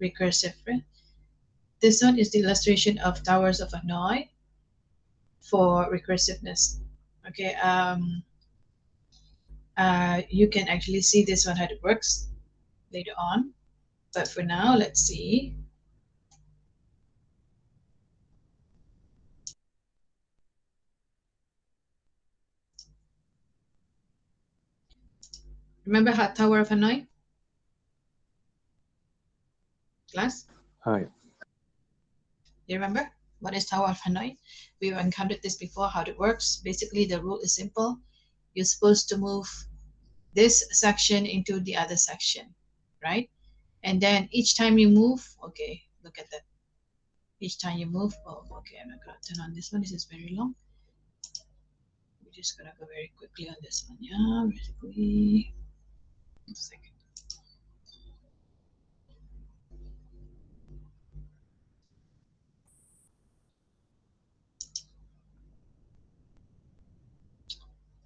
recursive. Right? This one is the illustration of Towers of Hanoi for recursiveness. Okay, you can actually see this one how it works later on. But for now, let's see. Remember how Tower of Hanoi? Class? Hi. You remember? What is Tower of Hanoi? We've encountered this before, how it works. Basically, the rule is simple. You're supposed to move this section into the other section, right? And then each time you move, okay, look at that. Each time you move, oh, okay, I'm not gonna turn on this one. This is very long. We're just gonna go very quickly on this one. Yeah, basically. One second.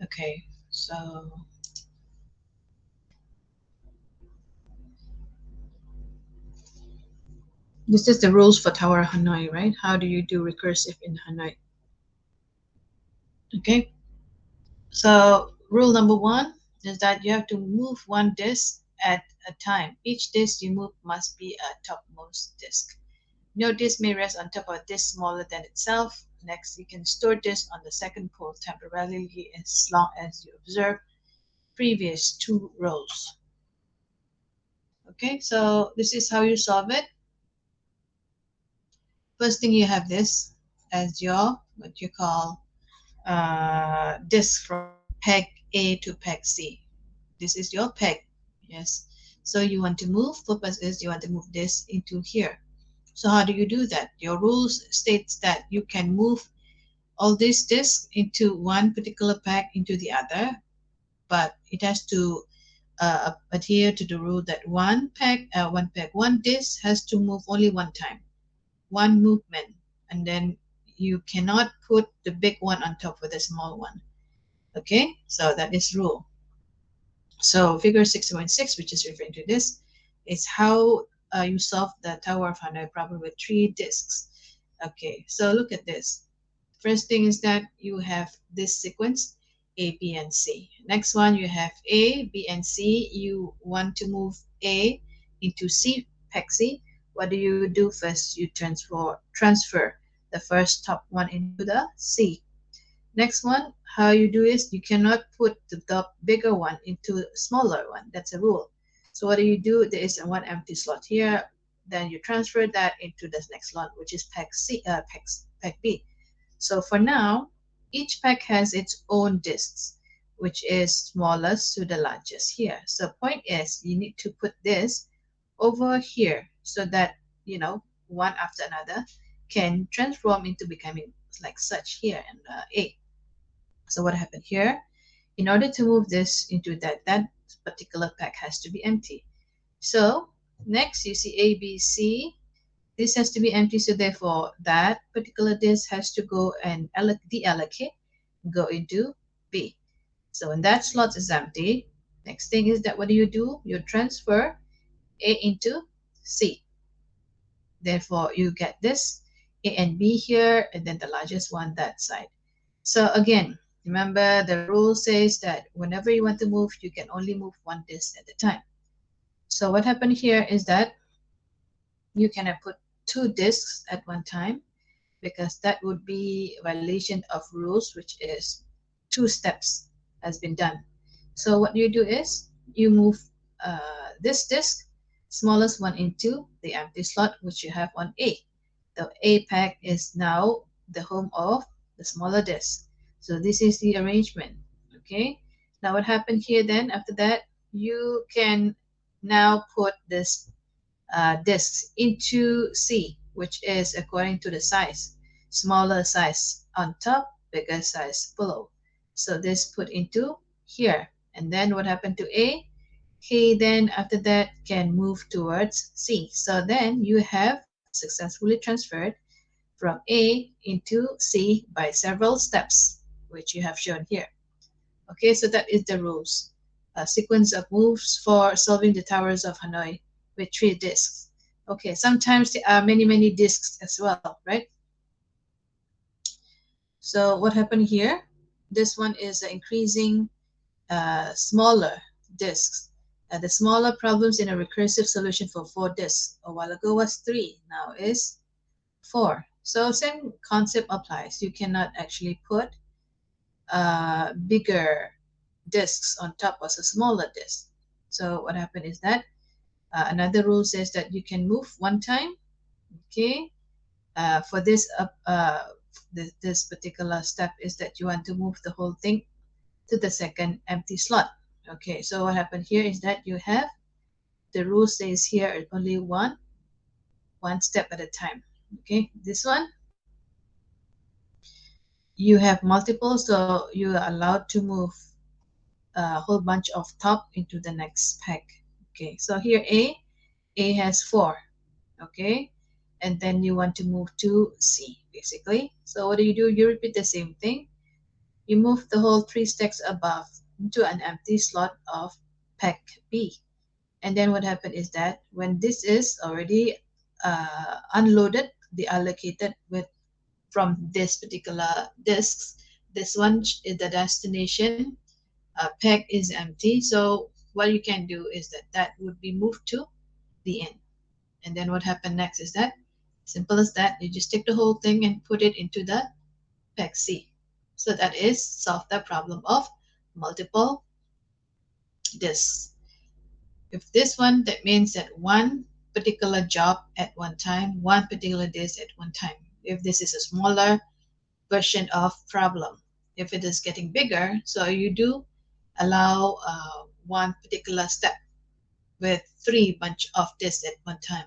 Okay, so this is the rules for Tower of Hanoi, right? How do you do recursive in Hanoi? Okay, so rule number 1 is that you have to move one disk at a time. Each disk you move must be a topmost disk. No disk may rest on top of a disk smaller than itself. Next, you can store disk on the second pole temporarily as long as you observe previous 2 rows. Okay, so this is how you solve it. First thing, you have this as your what you call disk from peg A to peg C. This is your peg. Yes. So you want to move, purpose is you want to move this into here. So how do you do that? Your rules states that you can move all these disks into one particular peg into the other, but it has to adhere to the rule that one disk has to move only one time, one movement, and then you cannot put the big one on top of the small one. Okay, so that is rule. So figure 6.6, which is referring to this, is how you solve the Tower of Hanoi problem with 3 disks. Okay, so look at this. First thing is that you have this sequence A, B, and C. Next one, you have A, B, and C. You want to move A into C, peg C. What do? First, you transfer the first top one into the C. Next one, how you do is you cannot put the top bigger one into a smaller one. That's a rule. So what do? There is one empty slot here. Then you transfer that into the next slot, which is peg C, peg B. So for now, each pack has its own disks, which is smallest to the largest here. So point is, you need to put this over here so that, one after another can transform into becoming like such here in A. So what happened here? In order to move this into that particular pack has to be empty. So next you see A, B, C. This has to be empty, so therefore that particular disk has to go and deallocate, go into B. So when that slot is empty, next thing is that what do? You transfer A into C. Therefore you get this A and B here, and then the largest one that side. So again, remember the rule says that whenever you want to move, you can only move one disk at a time. So what happened here is that you cannot put 2 disks at one time, because that would be a violation of rules, which is 2 steps has been done. So what you do is you move this disk, smallest one, into the empty slot which you have on A. The A pack is now the home of the smaller disk. So this is the arrangement. Okay. Now what happened here then? After that, you can now put this disks into C, which is according to the size. Smaller size on top, bigger size below. So this put into here. And then what happened to A? He then after that can move towards C. So then you have successfully transferred from A into C by several steps, which you have shown here. Okay, so that is the rules. A sequence of moves for solving the Towers of Hanoi with 3 disks. Okay, sometimes there are many disks as well, right? So what happened here? This one is increasing smaller disks. The smaller problems in a recursive solution for 4 disks. A while ago was 3, now is 4. So same concept applies. You cannot actually put bigger disks on top of a smaller disk. So what happened is that another rule says that you can move one time. Okay, for this this particular step is that you want to move the whole thing to the second empty slot. Okay, so what happened here is that you have the rule says here only one step at a time. Okay, this one you have multiple, so you are allowed to move a whole bunch of top into the next pack. Okay, so here A has 4. Okay, and then you want to move to C basically. So what do? You repeat the same thing. You move the whole 3 stacks above into an empty slot of pack B. And then what happened is that when this is already unloaded, deallocated from this particular disks, this one is the destination, pack is empty. So what you can do is that would be moved to the end. And then what happened next is that, simple as that, you just take the whole thing and put it into the pack C. So that is solve the problem of multiple disks. If this one, that means that one particular job at one time, one particular disk at one time. If this is a smaller version of problem. if it is getting bigger, so you do allow one particular step with three bunch of disks at one time.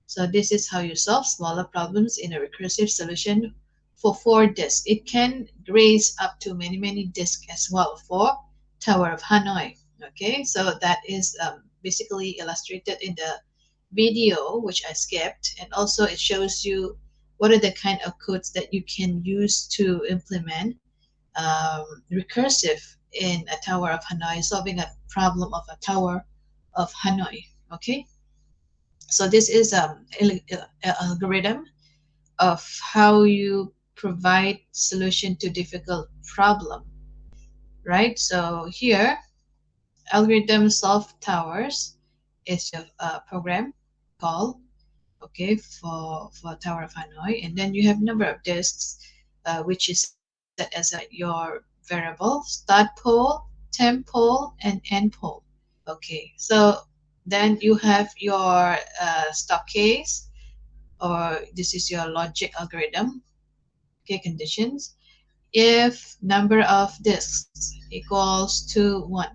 So this is how you solve smaller problems in a recursive solution for 4 disks. It can raise up to many disks as well for Tower of Hanoi. Okay, so that is basically illustrated in the video, which I skipped, and also it shows you what are the kind of codes that you can use to implement recursive in a Tower of Hanoi, solving a problem of a Tower of Hanoi. Okay, so this is algorithm of how you provide solution to difficult problem, right? So here, algorithm solve towers is a program call, okay, for Tower of Hanoi, and then you have number of disks, which is set as your variable start pole, temp pole, and end pole. Okay, so then you have your stock case, or this is your logic algorithm, okay, conditions. If number of disks equals to 1.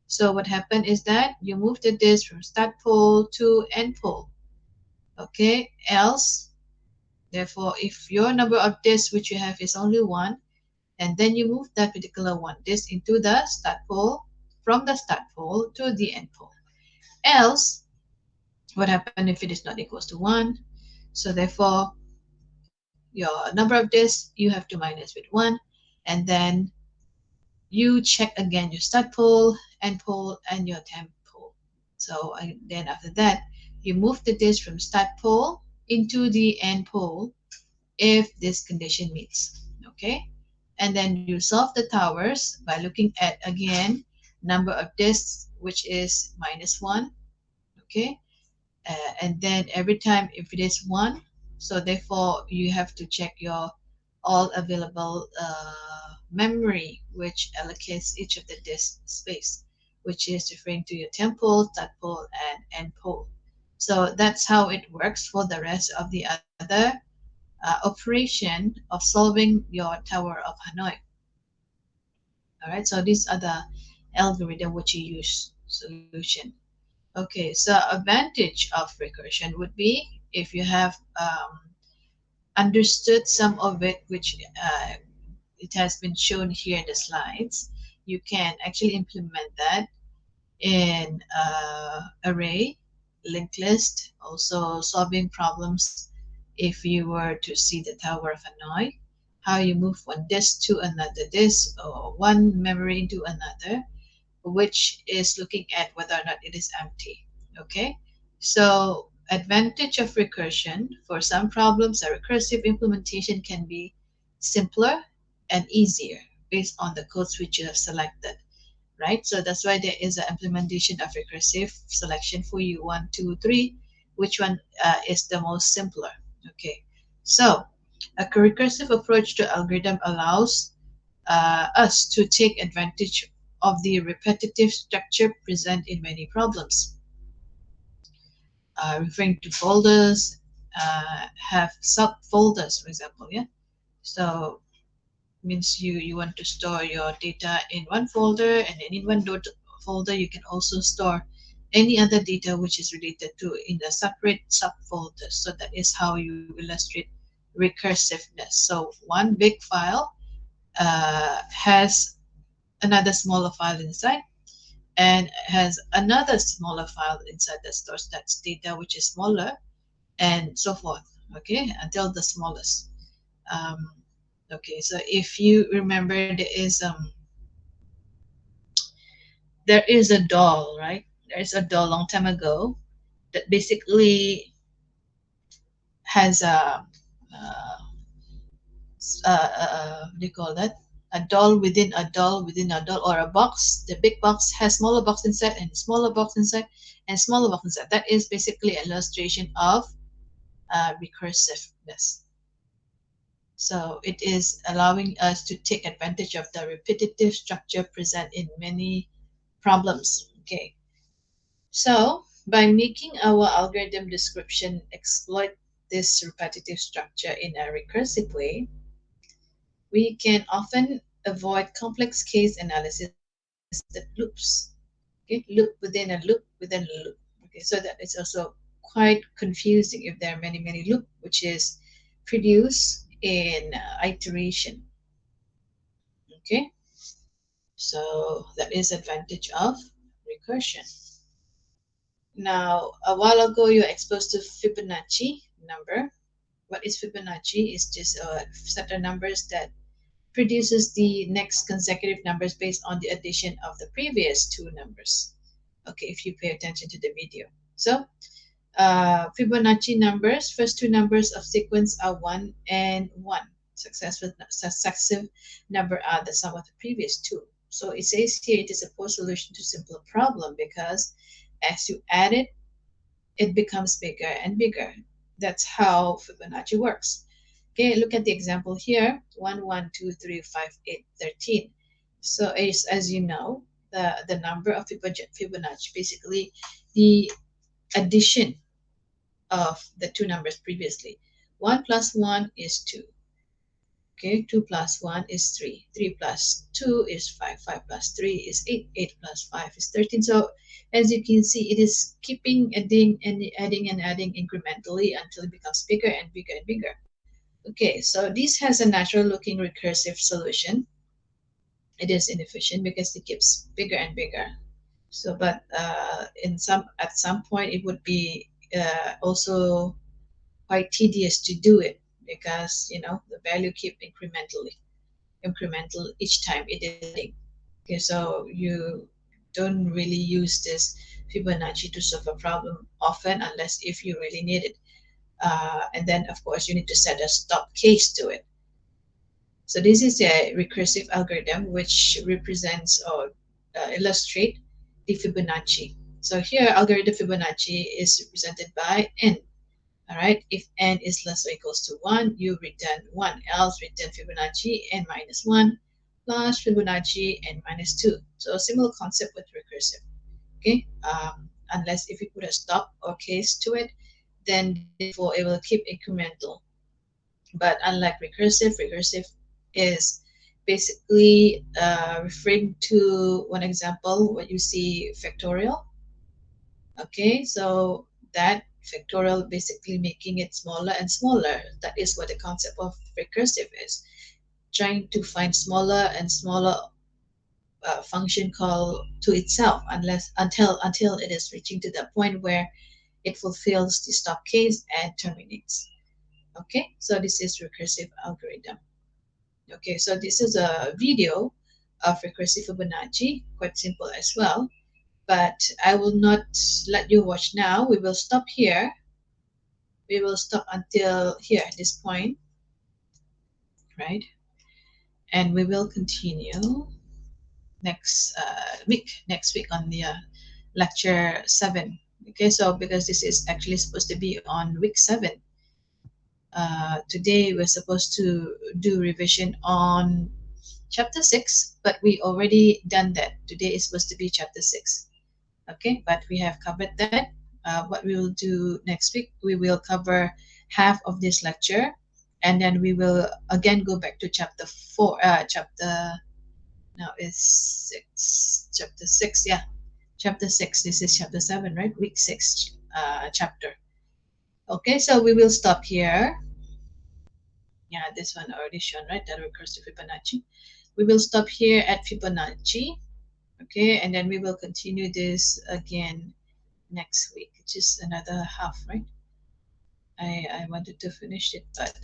So what happened is that you move the disk from start pole to end pole, okay? Else, therefore, if your number of disks which you have is only 1, and then you move that particular one disk into the start pole, from the start pole to the end pole. Else, what happens if it is not equals to 1? So therefore, your number of disks you have to minus with 1, and then you check again your start pole, end pole, and your temp pole. So then after that, you move the disk from start pole into the end pole if this condition meets. Okay, and then you solve the towers by looking at again number of disks, which is -1. Okay, and then every time if it is 1, so therefore you have to check your all available memory, which allocates each of the disk space, which is referring to your temp pole, start pole, and end pole. So that's how it works for the rest of the other operation of solving your Tower of Hanoi. All right, so these are the algorithm which you use solution. Okay, so advantage of recursion would be if you have understood some of it, which it has been shown here in the slides, you can actually implement that in array, linked list, also solving problems if you were to see the Tower of Hanoi, how you move one disk to another disk or one memory into another, which is looking at whether or not it is empty. Okay, so advantage of recursion: for some problems, a recursive implementation can be simpler and easier based on the code switch you have selected, right? So that's why there is an implementation of recursive selection for you, 1, 2, 3. Which one is the most simpler? Okay, so a recursive approach to algorithm allows us to take advantage of the repetitive structure present in many problems. Referring to folders, have subfolders, for example, yeah. So means you want to store your data in one folder, and then in one folder you can also store any other data which is related to in a separate subfolder. So that is how you illustrate recursiveness. So one big file has another smaller file inside, and has another smaller file inside that stores that data which is smaller, and so forth, okay, until the smallest. um, okay, so if you remember, there is a doll, right? There is a doll long time ago that basically has what do you call that, a doll within a doll within a doll, or a box. The big box has smaller box inside, and smaller box inside, and smaller box inside. That is basically an illustration of recursiveness. So it is allowing us to take advantage of the repetitive structure present in many problems. Okay, so by making our algorithm description exploit this repetitive structure in a recursive way, we can often avoid complex case analysis that loops. Okay, loop within a loop within a loop. Okay, so that it's also quite confusing if there are many loop, which is produced in iteration. Okay, so that is advantage of recursion. Now, a while ago, you're exposed to Fibonacci number. What is Fibonacci? It's just a set of numbers that produces the next consecutive numbers based on the addition of the previous two numbers. Okay, if you pay attention to the video. So, Fibonacci numbers, first two numbers of sequence are 1 and 1. Successive number are the sum of the previous two. So it says here it is a poor solution to simpler problem because as you add it, it becomes bigger and bigger. That's how Fibonacci works. Okay, look at the example here, 1, 1, 2, 3, 5, 8, 13. So as you know, the number of Fibonacci, basically the addition of the two numbers previously. 1 plus 1 is 2. Okay, 2 plus 1 is 3. 3 plus 2 is 5. 5 plus 3 is 8. 8 plus 5 is 13. So as you can see, it is keeping adding incrementally until it becomes bigger and bigger and bigger. Okay, so this has a natural looking recursive solution. It is inefficient because it keeps bigger and bigger. So, but at some point it would be also quite tedious to do it because the value keep incremental each time it is adding. Okay, so you don't really use this Fibonacci to solve a problem often unless if you really need it. And then of course you need to set a stop case to it. So this is a recursive algorithm which represents or illustrate the Fibonacci. So here algorithm Fibonacci is represented by n. All right, if n is less or equals to 1, you return 1, else return Fibonacci n minus 1 plus Fibonacci n minus 2. So a similar concept with recursive. Okay, unless if you put a stop or case to it, then therefore it will keep incremental. But unlike recursive is basically referring to one example what you see factorial. Okay, so that factorial basically making it smaller and smaller. That is what the concept of recursive is. Trying to find smaller and smaller function call to itself until it is reaching to the point where it fulfills the stop case and terminates. Okay, so this is recursive algorithm. Okay, so this is a video of recursive Fibonacci, quite simple as well. But I will not let you watch now. We will stop here. We will stop until here, this point, right? And we will continue next week on the lecture 7. Okay, so because this is actually supposed to be on week 7. Today we're supposed to do revision on chapter 6, but we already done that. Today is supposed to be chapter 6. Okay, but we have covered that. What we will do next week, we will cover half of this lecture, and then we will again go back to chapter 4. Now is 6. Chapter 6, yeah. Chapter 6. This is chapter 7, right? Week 6 chapter. Okay, so we will stop here. Yeah, this one already shown, right? That recursive Fibonacci. We will stop here at Fibonacci. Okay, and then we will continue this again next week. It's just another half, right? I wanted to finish it, but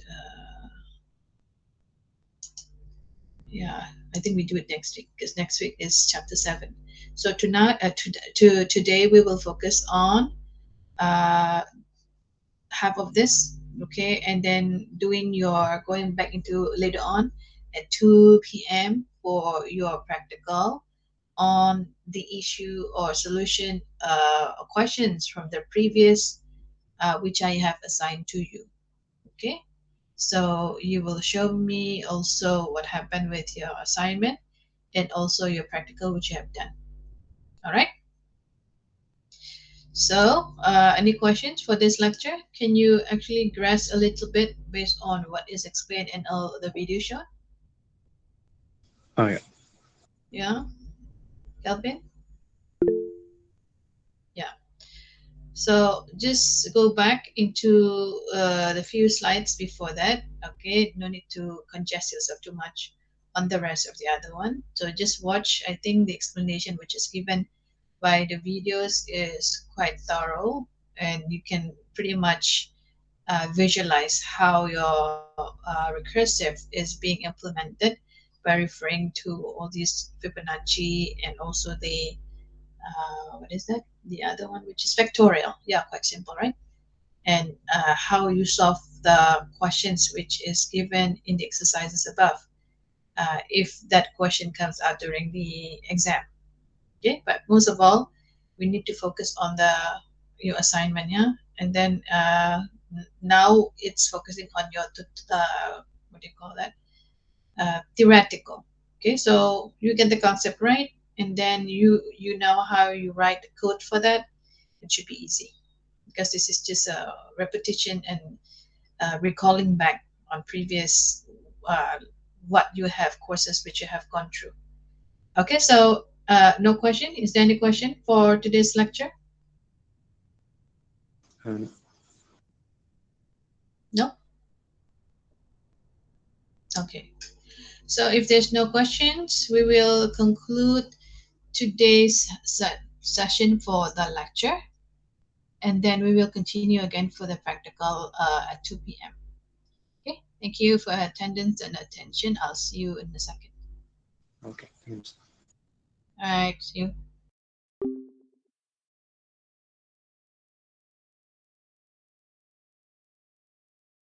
yeah, I think we do it next week because next week is chapter 7. So today we will focus on half of this, okay, and then going back into later on at 2 p.m. for your practical on the issue or solution questions from the previous which I have assigned to you. Okay, so you will show me also what happened with your assignment and also your practical which you have done. All right. So any questions for this lecture? Can you actually grasp a little bit based on what is explained in all the video shown? Oh yeah. Yeah, Kelvin? Yeah. So just go back into the few slides before that. Okay, no need to congest yourself too much on the rest of the other one. So just watch. I think the explanation which is given by the videos is quite thorough, and you can pretty much visualize how your recursive is being implemented by referring to all these Fibonacci and also the what is that? The other one, which is factorial. Yeah, quite simple, right? And how you solve the questions which is given in the exercises above, if that question comes out during the exam. Okay, but most of all, we need to focus on the your assignment, yeah, and then now it's focusing on your what do you call that? Theoretical. Okay, so you get the concept right, and then you know how you write the code for that. It should be easy because this is just a repetition and recalling back on previous uh, what you have courses which you have gone through. Okay, so no question. Is there any question for today's lecture? Um, No? Okay. So if there's no questions, we will conclude today's session for the lecture, and then we will continue again for the practical at 2 p.m. Okay, thank you for attendance and attention. I'll see you in a second. okay. Thanks. All right, see you.